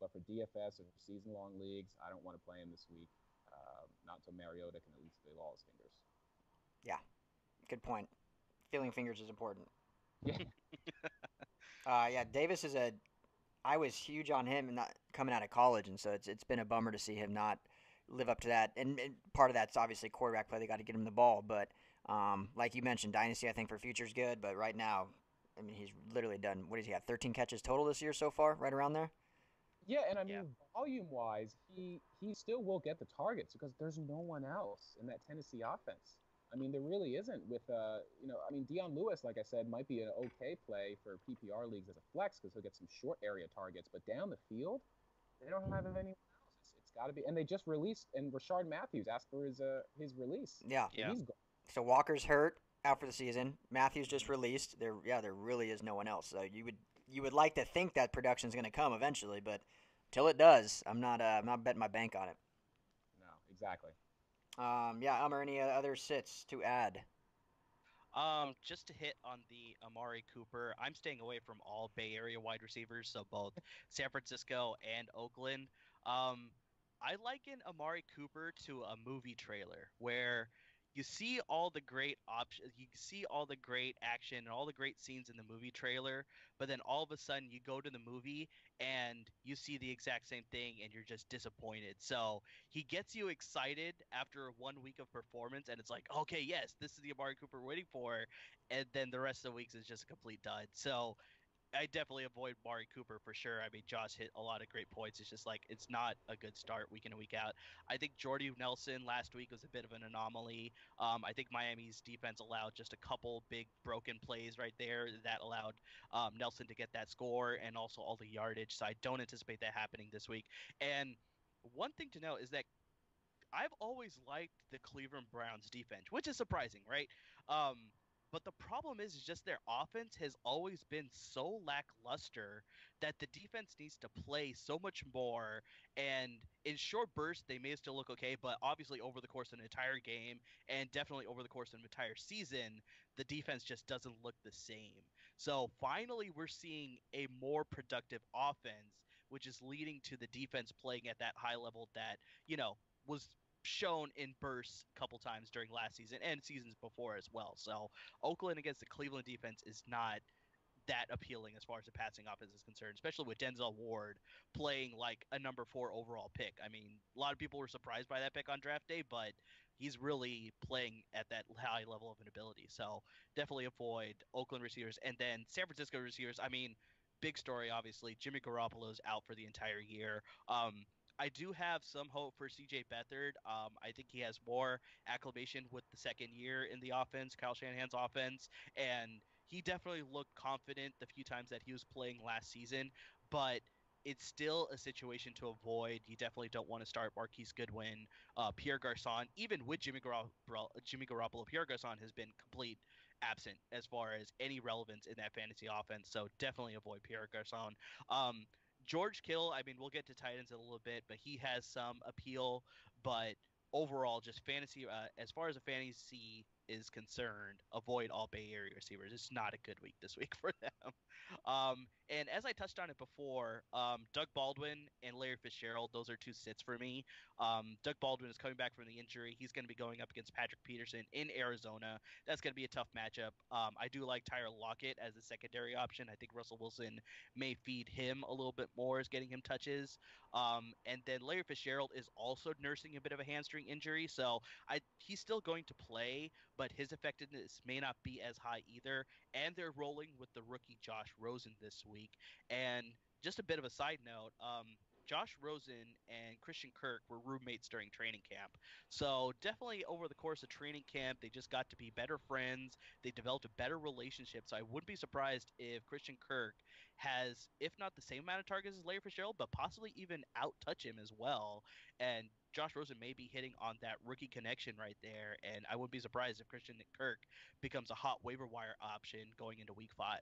But for DFS or for season long leagues, I don't want to play him this week. Not until Mariota can at least feel all his fingers. Yeah. Good point. Feeling fingers is important. Yeah. Yeah. Davis is a. I was huge on him not coming out of college, and so it's been a bummer to see him not live up to that. And part of that's obviously quarterback play. They got to get him the ball, but like you mentioned, dynasty I think for future's good, but right now, I mean, he's literally done. What does he have? 13 catches total this year so far, right around there. Yeah, and I Yeah. mean, volume wise, he still will get the targets because there's no one else in that Tennessee offense. I mean, there really isn't with I mean, Dion Lewis, like I said, might be an okay play for PPR leagues as a flex because he'll get some short area targets, but down the field, they don't have anyone else. It's got to be, and they just released and Rashard Matthews asked for his release, Yeah. so Yeah. he's gone. So Walker's hurt out for the season. Matthews just released. There really is no one else. So you would like to think that production's going to come eventually, but till it does, I'm not betting my bank on it. No, exactly. Yeah. Any other sits to add? Just to hit on the Amari Cooper, I'm staying away from all Bay Area wide receivers, so both San Francisco and Oakland. Um, I liken Amari Cooper to a movie trailer where you see all the great options, you see all the great action and all the great scenes in the movie trailer, but then all of a sudden you go to the movie and you see the exact same thing and you're just disappointed. So he gets you excited after 1 week of performance, and it's like, okay, yes, this is the Amari Cooper we're waiting for, and then the rest of the weeks is just a complete dud. So I definitely avoid Mari Cooper for sure. I mean, Josh hit a lot of great points. It's just like it's not a good start week in and week out. I think Jordy Nelson last week was a bit of an anomaly. I think Miami's defense allowed just a couple big broken plays right there that allowed Nelson to get that score and also all the yardage. So I don't anticipate that happening this week. And one thing to note is that I've always liked the Cleveland Browns defense, which is surprising, right? Um, but the problem is just their offense has always been so lackluster that the defense needs to play so much more. And in short bursts, they may still look okay, but obviously over the course of an entire game and definitely over the course of an entire season, the defense just doesn't look the same. So finally, we're seeing a more productive offense, which is leading to the defense playing at that high level that was shown in bursts a couple times during last season and seasons before as well. So Oakland against the Cleveland defense is not that appealing as far as the passing offense is concerned, especially with Denzel Ward playing like a number 4 overall pick. I mean, a lot of people were surprised by that pick on draft day, but he's really playing at that high level of an ability. So definitely avoid Oakland receivers. And then San Francisco receivers, I mean, big story, obviously. Jimmy Garoppolo's out for the entire year. I do have some hope for CJ Beathard. I think he has more acclamation with the second year in the offense, Kyle Shanahan's offense, and he definitely looked confident the few times that he was playing last season. But it's still a situation to avoid. You definitely don't want to start Marquise Goodwin, Pierre Garcon, even with Jimmy Garoppolo. Pierre Garcon has been complete absent as far as any relevance in that fantasy offense. So definitely avoid Pierre Garcon. Um, George Kittle, I mean, we'll get to tight ends in a little bit, but he has some appeal. But overall, just fantasy, as far as a fantasy is concerned, avoid all Bay Area receivers. It's not a good week this week for them. And as I touched on it before, Doug Baldwin and Larry Fitzgerald, those are two sits for me. Doug Baldwin is coming back from the injury. He's going to be going up against Patrick Peterson in Arizona. That's going to be a tough matchup. I do like Tyler Lockett as a secondary option. I think Russell Wilson may feed him a little bit more as getting him touches. And then Larry Fitzgerald is also nursing a bit of a hamstring injury, so he's still going to play, but his effectiveness may not be as high either. And they're rolling with the rookie Josh Rosen this week. And just a bit of a side note, Josh Rosen and Christian Kirk were roommates during training camp. So definitely over the course of training camp, they just got to be better friends. They developed a better relationship. So I wouldn't be surprised if Christian Kirk has, if not the same amount of targets as Larry Fitzgerald, but possibly even out touch him as well. And Josh Rosen may be hitting on that rookie connection right there. And I wouldn't be surprised if Christian Kirk becomes a hot waiver wire option going into week 5.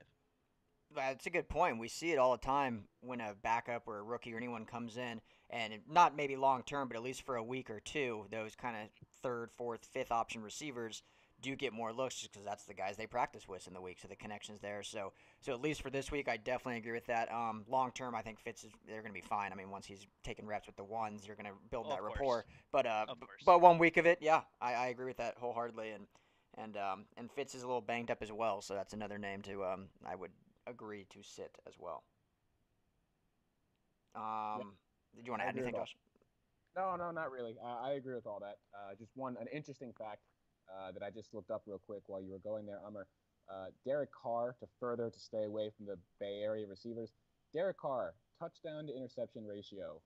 That's a good point. We see it all the time when a backup or a rookie or anyone comes in, and not maybe long term, but at least for a week or two, those kind of third, fourth, fifth option receivers do get more looks just because that's the guys they practice with in the week, so the connection's there. So at least for this week, I definitely agree with that. Long term, I think they're going to be fine. I mean, once he's taking reps with the ones, you're going to build Oh, that of course. rapport. But Of course. but 1 week of it, yeah, I agree with that wholeheartedly. And Fitz is a little banged up as well, so that's another name to I would agree to sit as well. Yeah, Did you want to I add agree anything, with all. Josh? No, no, not really. I agree with all that. Just an interesting fact that I just looked up real quick while you were going there, Ummer. Derek Carr, to stay away from the Bay Area receivers. Derek Carr, touchdown to interception ratio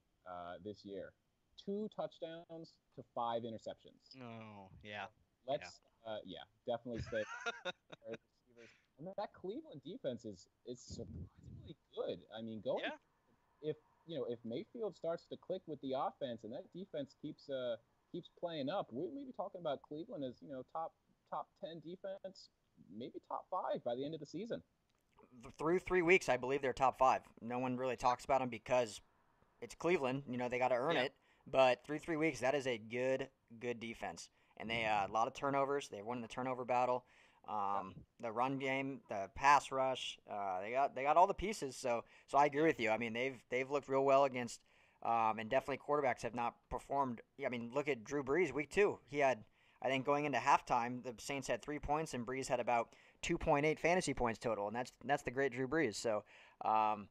this year. 2 touchdowns to 5 interceptions. Oh, yeah. Yeah. Let's, yeah, definitely stay away from receivers. And that Cleveland defense is surprisingly good. I mean, going Yeah. if if Mayfield starts to click with the offense and that defense keeps playing up, we may be talking about Cleveland as top 10 defense, maybe top 5 by the end of the season. Through 3 weeks, I believe they're top five. No one really talks about them because it's Cleveland. They got to earn Yeah. it. But through 3 weeks, that is a good defense, and they a lot of turnovers. They won the turnover battle. Yep. The run game, the pass rush, they got all the pieces. So I agree Yeah. with you. I mean they've looked real well against, and definitely quarterbacks have not performed. I mean look at Drew Brees week 2. He had, I think going into halftime the Saints had 3 points and Brees had about 2.8 fantasy points total, and that's the great Drew Brees. So um,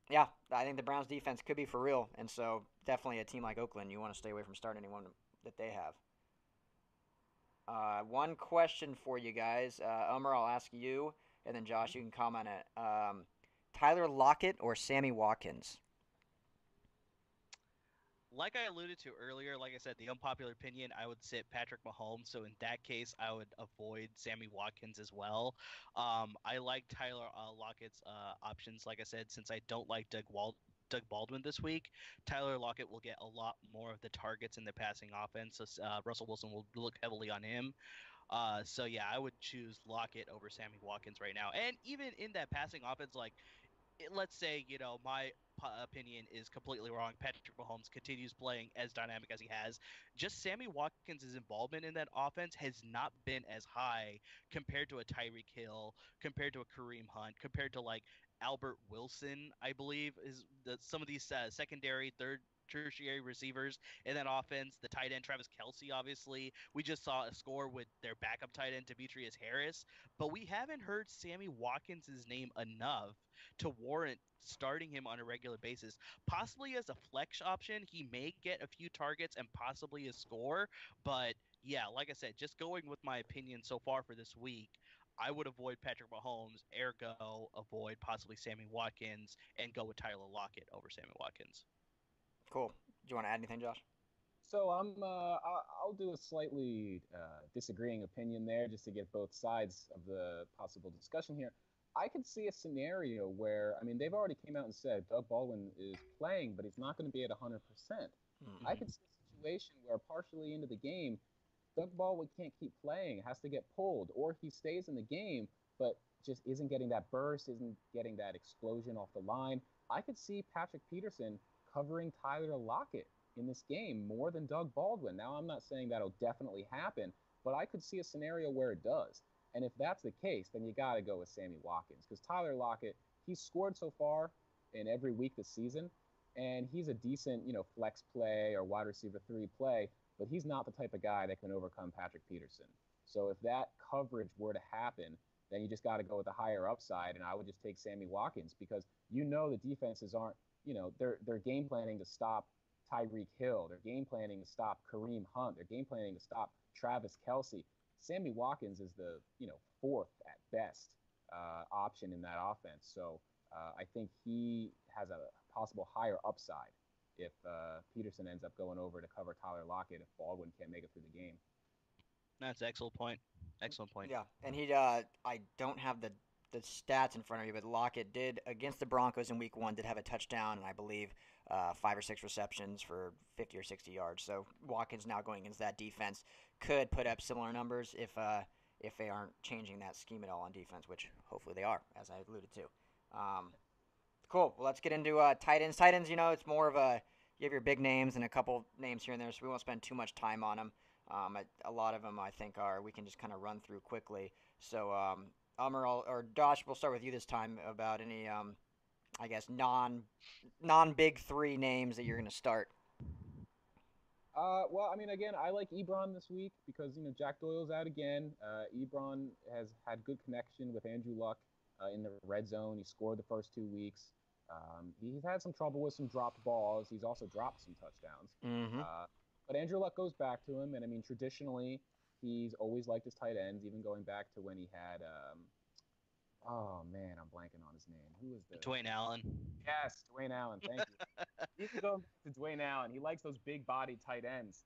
yeah, I think the Browns defense could be for real, and so definitely a team like Oakland, you want to stay away from starting anyone that they have. One question for you guys, Umar, I'll ask you, and then Mhm. Josh, you can comment on it. Tyler Lockett or Sammy Watkins? Like I alluded to earlier, like I said, the unpopular opinion, I would sit Patrick Mahomes. So in that case, I would avoid Sammy Watkins as well. I like Tyler Lockett's options. Like I said, since I don't like Doug Baldwin this week, Tyler Lockett will get a lot more of the targets in the passing offense. So Russell Wilson will look heavily on him. So yeah, I would choose Lockett over Sammy Watkins right now. And even in that passing offense, like let's say my opinion is completely wrong. Patrick Mahomes continues playing as dynamic as he has. Just Sammy Watkins' involvement in that offense has not been as high compared to a Tyreek Hill, compared to a Kareem Hunt, compared to like Albert Wilson. I believe is some of these secondary, third, tertiary receivers in that offense. The tight end Travis Kelsey, obviously. We just saw a score with their backup tight end Demetrius Harris, but we haven't heard Sammy Watkins' name enough to warrant starting him on a regular basis. Possibly as a flex option, he may get a few targets and possibly a score. But yeah, like I said, just going with my opinion so far for this week, I would avoid Patrick Mahomes, ergo avoid possibly Sammy Watkins, and go with Tyler Lockett over Sammy Watkins. Cool. Do you want to add anything, Josh? So I'll do a slightly disagreeing opinion there just to get both sides of the possible discussion here. I could see a scenario where, I mean, they've already came out and said Doug Baldwin is playing, but he's not going to be at 100%. I Hmm. could see a situation where partially into the game, Doug Baldwin can't keep playing, has to get pulled, or he stays in the game, but just isn't getting that burst, isn't getting that explosion off the line. I could see Patrick Peterson covering Tyler Lockett in this game more than Doug Baldwin. Now, I'm not saying that'll definitely happen, but I could see a scenario where it does. And if that's the case, then you got to go with Sammy Watkins because Tyler Lockett, he's scored so far in every week this season, and he's a decent, flex play or wide receiver three play, but he's not the type of guy that can overcome Patrick Peterson. So if that coverage were to happen, then you just got to go with the higher upside, and I would just take Sammy Watkins because the defenses aren't, they're game planning to stop Tyreek Hill, they're game planning to stop Kareem Hunt, they're game planning to stop Travis Kelsey. Sammy Watkins is the fourth at best option in that offense. So I think he has a possible higher upside if Peterson ends up going over to cover Tyler Lockett if Baldwin can't make it through the game. That's an excellent point. Excellent point. Yeah, and I don't have the stats in front of me, but Lockett did against the Broncos in Week 1 did have a touchdown and I believe 5 or 6 receptions for 50 or 60 yards. So Watkins now going against that defense could put up similar numbers if they aren't changing that scheme at all on defense, which hopefully they are, as I alluded to. Um, cool. Well, let's get into tight ends. Tight ends, it's more of you have your big names and a couple names here and there, so we won't spend too much time on them. A lot of them I think we can just kind of run through quickly. So, Amr or Josh, we'll start with you this time about any, I guess, non big three names that you're going to start. Well, I mean, again, I like Ebron this week because Jack Doyle's out again. Ebron has had good connection with Andrew Luck in the red zone. He scored the first 2 weeks. He's had some trouble with some dropped balls. He's also dropped some touchdowns. Mm-hmm. But Andrew Luck goes back to him, and I mean, traditionally, he's always liked his tight ends, even going back to when he had. Oh man, I'm blanking on his name. Who was the? Dwayne Allen. Yes, Dwayne Allen. Thank you. Even going back to Dwayne Allen, he likes those big bodied tight ends.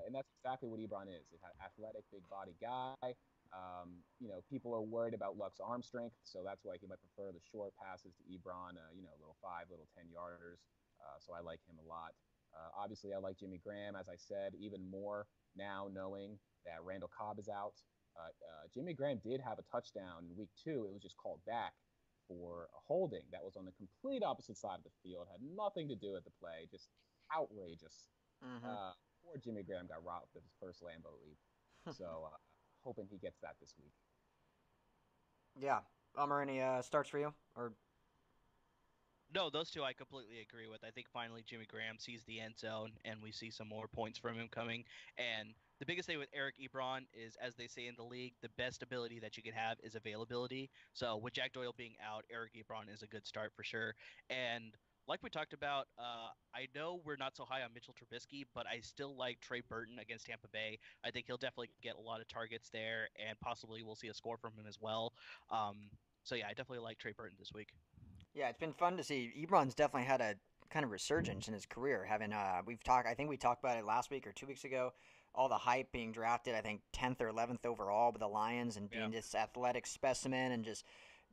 And that's exactly what Ebron is. He's an athletic, big body guy. People are worried about Luck's arm strength, so that's why he might prefer the short passes to Ebron, little 5, little 10 yarders. So I like him a lot. Obviously, I like Jimmy Graham, as I said, even more now knowing that Randall Cobb is out. Jimmy Graham did have a touchdown in week 2. It was just called back for a holding that was on the complete opposite side of the field, had nothing to do with the play, just outrageous. Mm-hmm. Uh, Poor Jimmy Graham got robbed of his first Lambeau lead. So hoping he gets that this week. Yeah. Any starts for you? Or No, those two I completely agree with. I think finally Jimmy Graham sees the end zone and we see some more points from him coming. And the biggest thing with Eric Ebron is, as they say in the league, the best ability that you can have is availability. So with Jack Doyle being out, Eric Ebron is a good start for sure. And like we talked about, I know we're not so high on Mitchell Trubisky, but I still like Trey Burton against Tampa Bay. I think he'll definitely get a lot of targets there, and possibly we'll see a score from him as well. So yeah, I definitely like Trey Burton this week. yeah, it's been fun to see. Ebron's definitely had a kind of resurgence in his career. Having I think we talked about it last week or 2 weeks ago. All the hype being drafted, I think 10th or 11th overall by the Lions, and Yeah. being this athletic specimen, and just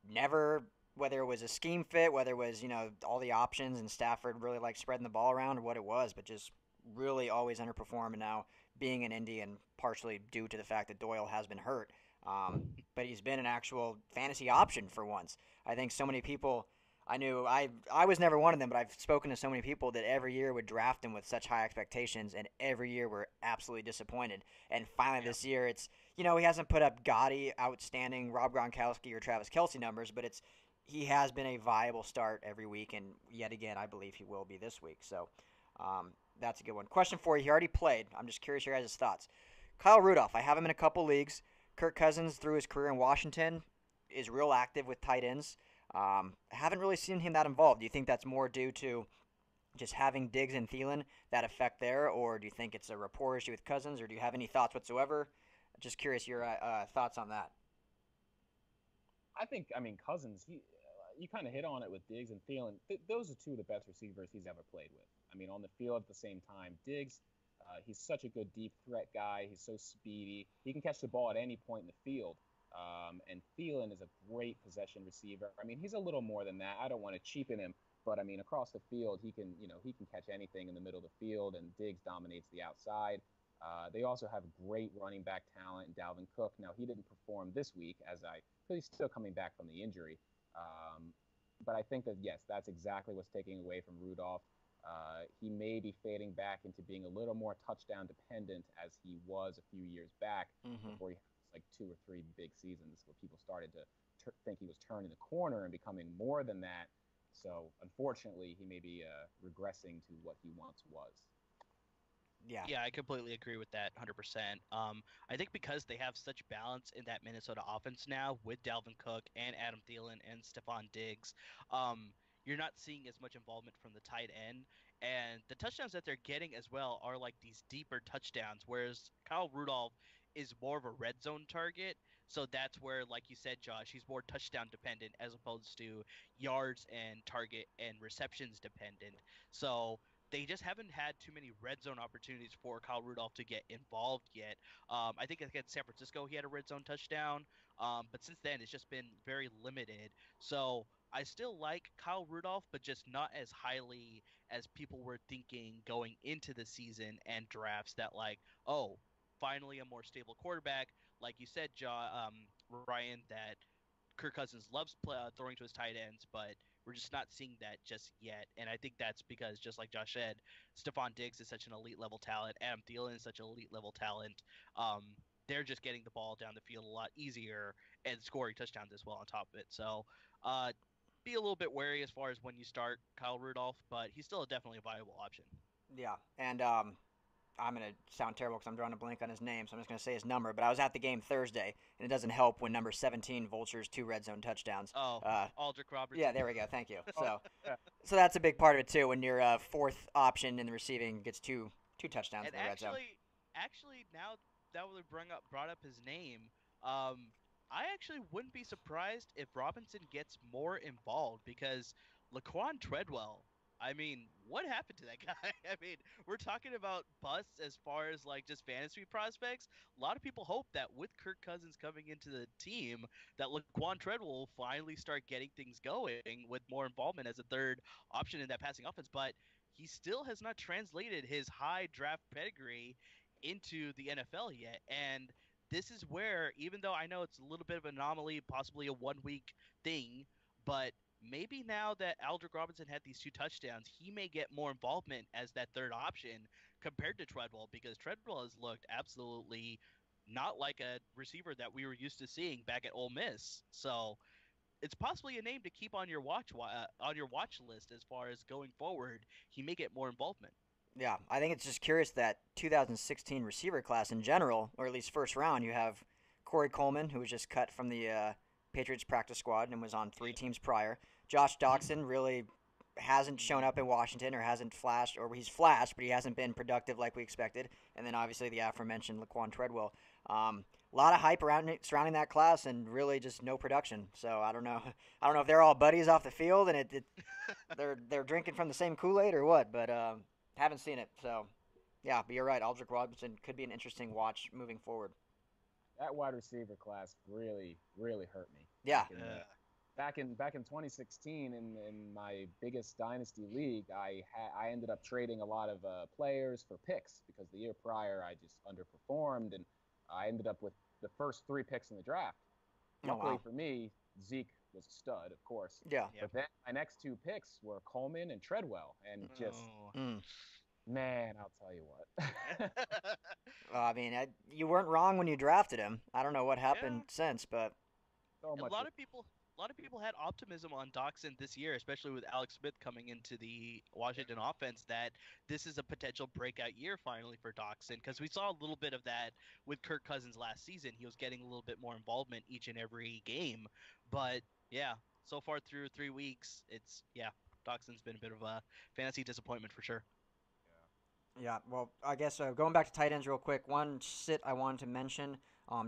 never, whether it was a scheme fit, whether it was all the options, and Stafford really like spreading the ball around or what it was, but just really always underperformed. And now being an Indy, and partially due to the fact that Doyle has been hurt, but he's been an actual fantasy option for once. I think so many people I was never one of them, but I've spoken to so many people that every year would draft him with such high expectations, and every year we're absolutely disappointed. And finally Yeah. this year, it's he hasn't put up gaudy, outstanding Rob Gronkowski or Travis Kelsey numbers, but he has been a viable start every week, and yet again, I believe he will be this week. So that's a good one. Question for you: he already played. I'm just curious your guys' thoughts. Kyle Rudolph, I have him in a couple leagues. Kirk Cousins, through his career in Washington, is real active with tight ends. Haven't really seen him that involved. Do you think that's more due to just having Diggs and Thielen that effect there, or do you think it's a rapport issue with Cousins, or do you have any thoughts whatsoever? Just curious your thoughts on that. I think, I mean, Cousins, you kind of hit on it with Diggs and Thielen. Those are two of the best receivers he's ever played with. I mean, on the field at the same time, Diggs, he's such a good deep threat guy. He's so speedy. He can catch the ball at any point in the field. And Thielen is a great possession receiver. I mean, he's a little more than that. I don't want to cheapen him, but I mean, across the field, he can catch anything in the middle of the field, and Diggs dominates the outside. They also have great running back talent in Dalvin Cook. Now, he didn't perform this week, because he's still coming back from the injury. Um, but I think that, yes, that's exactly what's taking away from Rudolph. He may be fading back into being a little more touchdown dependent as he was a few years back Hmm. before he had like 2 or 3 big seasons where people started to think he was turning the corner and becoming more than that. So unfortunately, he may be regressing to what he once was. Yeah. Yeah, I completely agree with that 100%. I think because they have such balance in that Minnesota offense now with Dalvin Cook and Adam Thielen and Stephon Diggs, um, you're not seeing as much involvement from the tight end. And the touchdowns that they're getting as well are like these deeper touchdowns, whereas Kyle Rudolph is more of a red zone target. So that's where, like you said, Josh, he's more touchdown dependent as opposed to yards and target and receptions dependent. So they just haven't had too many red zone opportunities for Kyle Rudolph to get involved yet. I think against San Francisco, he had a red zone touchdown, but since then, it's just been very limited. So I still like Kyle Rudolph, but just not as highly as people were thinking going into the season and drafts that, like, oh, finally a more stable quarterback. Like you said, Ryan, that Kirk Cousins loves throwing to his tight ends, but we're just not seeing that just yet. And I think that's because, just like Josh said, Stephon Diggs is such an elite level talent. Adam Thielen is such an elite level talent. Um, they're just getting the ball down the field a lot easier and scoring touchdowns as well on top of it. So, uh, be a little bit wary as far as when you start Kyle Rudolph, but he's still definitely a viable option. Yeah. And I'm going to sound terrible because I'm drawing a blank on his name, so I'm just going to say his number. But I was at the game Thursday, and it doesn't help when number 17 vultures 2 red zone touchdowns. Oh, Uh, Aldrick yeah, Robertson. there we go. Thank you. Oh, So, yeah. so that's a big part of it too. When your fourth option in the receiving gets two touchdowns And in the red zone. now that we brought up his name, um, I actually wouldn't be surprised if Robinson gets more involved because Laquan Treadwell. I mean, what happened to that guy? I mean, we're talking about busts as far as like just fantasy prospects. A lot of people hope that with Kirk Cousins coming into the team, that Laquan Treadwell will finally start getting things going with more involvement as a third option in that passing offense. But he still has not translated his high draft pedigree into the NFL yet. And this is where, even though I know it's a little bit of an anomaly, possibly a 1 week thing, but maybe now that Aldrick Robinson had these 2 touchdowns, he may get more involvement as that third option compared to Treadwell because Treadwell has looked absolutely not like a receiver that we were used to seeing back at Ole Miss. So it's possibly a name to keep on your watch list as far as going forward. He may get more involvement. Yeah, I think it's just curious that 2016 receiver class in general, or at least first round, you have Corey Coleman, who was just cut from the Patriots practice squad and was on 3 teams prior. Josh Doxson really hasn't shown up in Washington or hasn't flashed, or he's flashed, but he hasn't been productive like we expected. And then obviously the aforementioned Laquan Treadwell. A lot of hype around surrounding that class, and really just no production. So I don't know. I don't know if they're all buddies off the field and they're drinking from the same Kool Aid or what. But haven't seen it. So yeah, but you're right. Aldrick Robinson could be an interesting watch moving forward. That wide receiver class really, really hurt me Yeah. back in 2016 in my biggest dynasty league. I ended up trading a lot of players for picks because the year prior I just underperformed, and I ended up with the first 3 picks in the draft. Oh Luckily wow. for me, Zeke was a stud, of course. Yeah. Yep. But then my next 2 picks were Coleman and Treadwell, and just Oh. Mm. man, I'll tell you what. I mean, you weren't wrong when you drafted him. I don't know what happened Yeah. since, but So A much. lot of people a lot of people had optimism on Doxson this year, especially with Alex Smith coming into the Washington offense, that this is a potential breakout year finally for Doxson because we saw a little bit of that with Kirk Cousins last season. He was getting a little bit more involvement each and every game, but yeah, so far through 3 weeks, it's yeah, Doxson's been a bit of a fantasy disappointment for sure. yeah. Well, I guess going back to tight ends real quick. One sit I wanted to mention.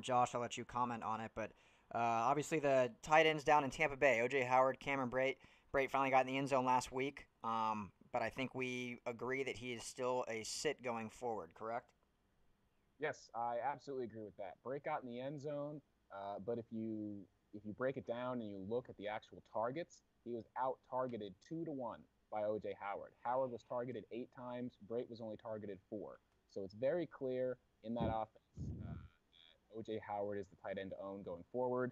Josh, I'll let you comment on it, but obviously the tight ends down in Tampa Bay, O.J. Howard, Cameron Brate. Brate finally got in the end zone last week. But I think we agree that he is still a sit going forward. Correct? Yes, I absolutely agree with that. Break out in the end zone. But if you break it down and you look at the actual targets, he was out targeted 2-1 by OJ Howard. Howard was targeted 8 times. Brait was only targeted 4. So it's very clear in that offense OJ Howard is the tight end to own going forward.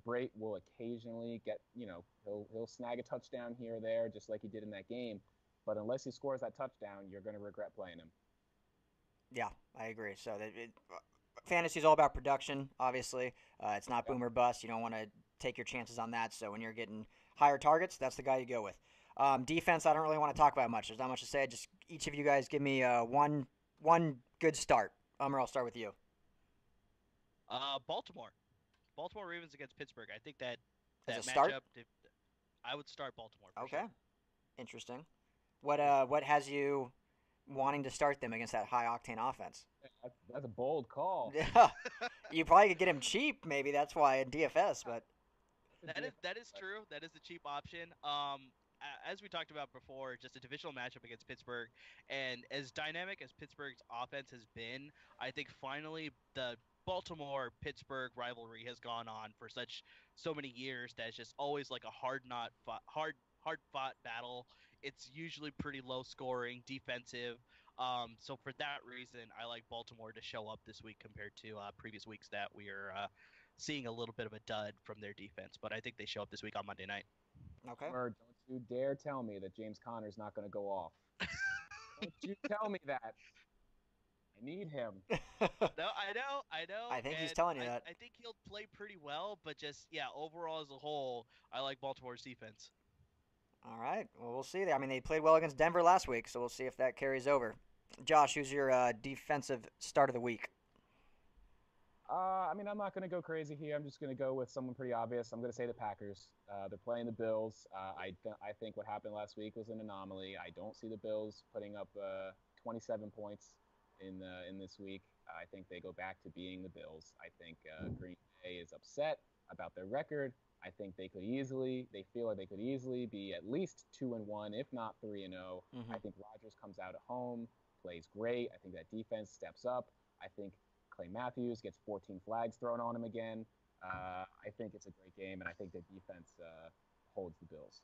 Brait will occasionally get, he'll snag a touchdown here or there, just like he did in that game. But unless he scores that touchdown, you're going to regret playing him. Yeah, I agree. So fantasy is all about production. Obviously, it's not Yep. boom or bust. You don't want to take your chances on that. So when you're getting higher targets, that's the guy you go with. Defense, I don't really want to talk about much. There's not much to say. Just each of you guys give me one good start. I'll start with you. Baltimore. Baltimore Ravens against Pittsburgh. I think that As a that start, matchup. I would start Baltimore for okay, sure. interesting. What has you wanting to start them against that high octane offense? That's a bold call. Yeah, you probably could get him cheap. Maybe that's why in DFS. But That's a That is DFS. true. That is the cheap option. As we talked about before, just a divisional matchup against Pittsburgh, and as dynamic as Pittsburgh's offense has been, I think finally the Baltimore Pittsburgh rivalry has gone on for so many years that it's just always like a hard fought battle. It's usually pretty low scoring, defensive. So for that reason, I like Baltimore to show up this week compared to previous weeks that we are seeing a little bit of a dud from their defense. But I think they show up this week on Monday night. okay. Or don't you dare tell me that James Conner's not going to go off. Don't you tell me that. I need him. No, I know, I think he's and telling you I, that. I think he'll play pretty well, but just yeah, overall as a whole, I like Baltimore's defense. All right. Well, we'll see. I mean, they played well against Denver last week, so we'll see if that carries over. Josh, who's your defensive start of the week? I'm not going to go crazy here. I'm just going to go with someone pretty obvious. I'm going to say the Packers. They're playing the Bills. I think what happened last week was an anomaly. I don't see the Bills putting up 27 points in this week. I think they go back to being the Bills. I think Green Bay is upset about their record. They feel like they could easily be at least 2-1, if not 3-0. Mm-hmm. I think Rodgers comes out at home, plays great. I think that defense steps up. I think Clay Matthews gets 14 flags thrown on him again. I think it's a great game, and I think the defense holds the Bills.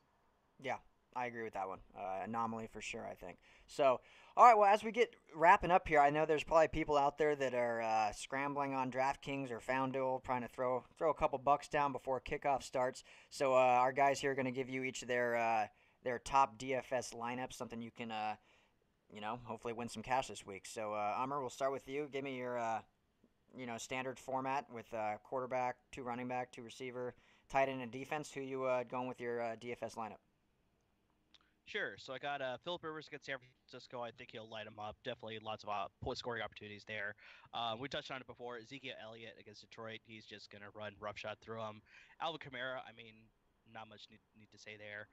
Yeah, I agree with that one. Anomaly for sure, I think. So, all right, well, as we get wrapping up here, I know there's probably people out there that are scrambling on DraftKings or FanDuel, trying to throw a couple bucks down before kickoff starts. So, our guys here are going to give you each of their top DFS lineups, something you can, hopefully win some cash this week. So, Amr, we'll start with you. Give me your, standard format with quarterback, two running back, two receiver, tight end, and defense. Who you going with your DFS lineup? Sure. So I got Philip Rivers against San Francisco. I think he'll light him up. Definitely lots of point scoring opportunities there. We touched on it before. Ezekiel Elliott against Detroit. He's just going to run roughshod through him. Alvin Kamara, I mean, not much need to say there.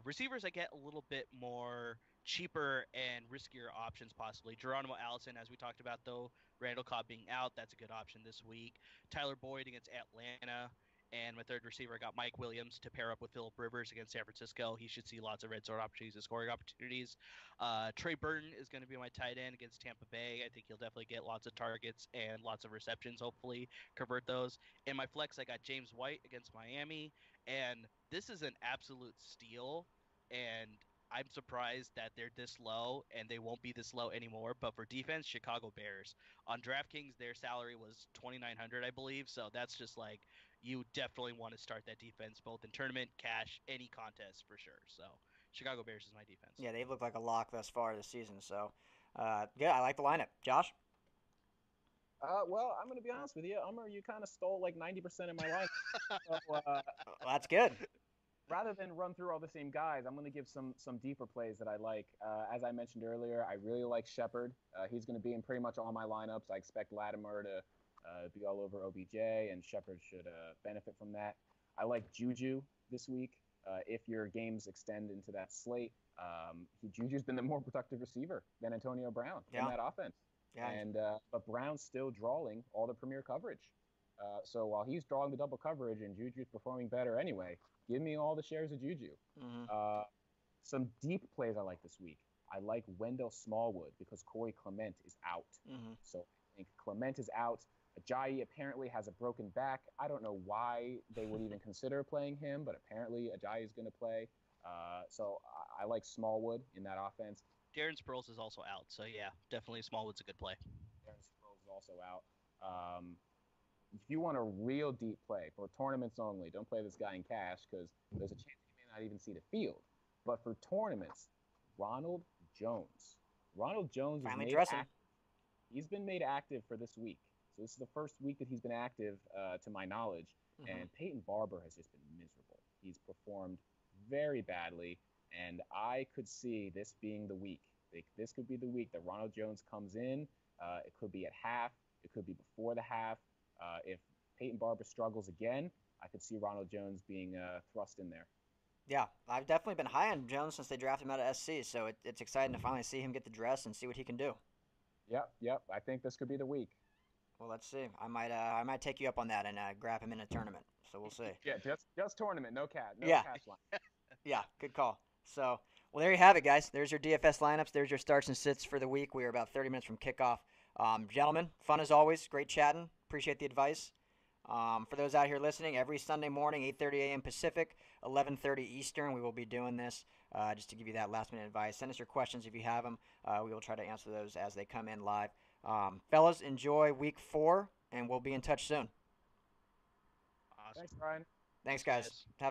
Receivers, I get a little bit more cheaper and riskier options possibly. Geronimo Allison, as we talked about, though, Randall Cobb being out, that's a good option this week. Tyler Boyd against Atlanta. And my third receiver, I got Mike Williams to pair up with Philip Rivers against San Francisco. He should see lots of red zone opportunities and scoring opportunities. Trey Burton is going to be my tight end against Tampa Bay. I think he'll definitely get lots of targets and lots of receptions, hopefully, convert those. In my flex, I got James White against Miami. And this is an absolute steal. And I'm surprised that they're this low and they won't be this low anymore. But for defense, Chicago Bears. On DraftKings, their salary was 2,900, I believe. So that's just like you definitely want to start that defense both in tournament, cash, any contest for sure. So Chicago Bears is my defense. Yeah, they've looked like a lock thus far this season. So, yeah, I like the lineup. Josh? Well, I'm going to be honest with you, Umar. You kind of stole like 90% of my life. So Well, that's good. rather than run through all the same guys, I'm going to give some deeper plays that I like. As I mentioned earlier, I really like Shepard. He's going to be in pretty much all my lineups. I expect Latimer to be all over OBJ, and Shepard should benefit from that. I like Juju this week. If your games extend into that slate, Juju's been the more productive receiver than Antonio Brown in Yeah. that offense. Yeah. And but Brown's still drawing all the premier coverage. So while he's drawing the double coverage and Juju's performing better anyway, give me all the shares of Juju. Mm-hmm. Some deep plays I like this week. I like Wendell Smallwood because Corey Clement is out. Mm-hmm. So I think Clement is out. Ajayi apparently has a broken back. I don't know why they would even consider playing him, but apparently Ajayi is going to play. So I like Smallwood in that offense. Darren Sproles is also out, so yeah, definitely Smallwood's a good play. Aaron Sproles is also out. If you want a real deep play for tournaments only, don't play this guy in cash because there's a chance he may not even see the field. But for tournaments, Ronald Jones. Ronald Jones is Finally made dressing. active. He's been made active for this week. So this is the first week that he's been active, to my knowledge. Mm-hmm. And Peyton Barber has just been miserable. He's performed very badly, and I could see this being the week. This could be the week that Ronald Jones comes in. It could be at half. It could be before the half. If Peyton Barber struggles again, I could see Ronald Jones being thrust in there. Yeah, I've definitely been high on Jones since they drafted him out of SC, so it's exciting to finally see him get the dress and see what he can do. Yep, yep. I think this could be the week. Well, let's see. I might take you up on that and grab him in a tournament. So we'll see. Yeah, just tournament, no Yeah, cash line. yeah, good call. So, well, there you have it, guys. There's your DFS lineups. There's your starts and sits for the week. We are about 30 minutes from kickoff. Gentlemen, fun as always. Great chatting. Appreciate the advice. For those out here listening, every Sunday morning, 8:30 a.m. Pacific, 11:30 Eastern, we will be doing this just to give you that last-minute advice. Send us your questions if you have them. We will try to answer those as they come in live. Fellas, enjoy week 4, and we'll be in touch soon. Awesome. Thanks, Brian. Thanks, Thanks, guys. guys. Have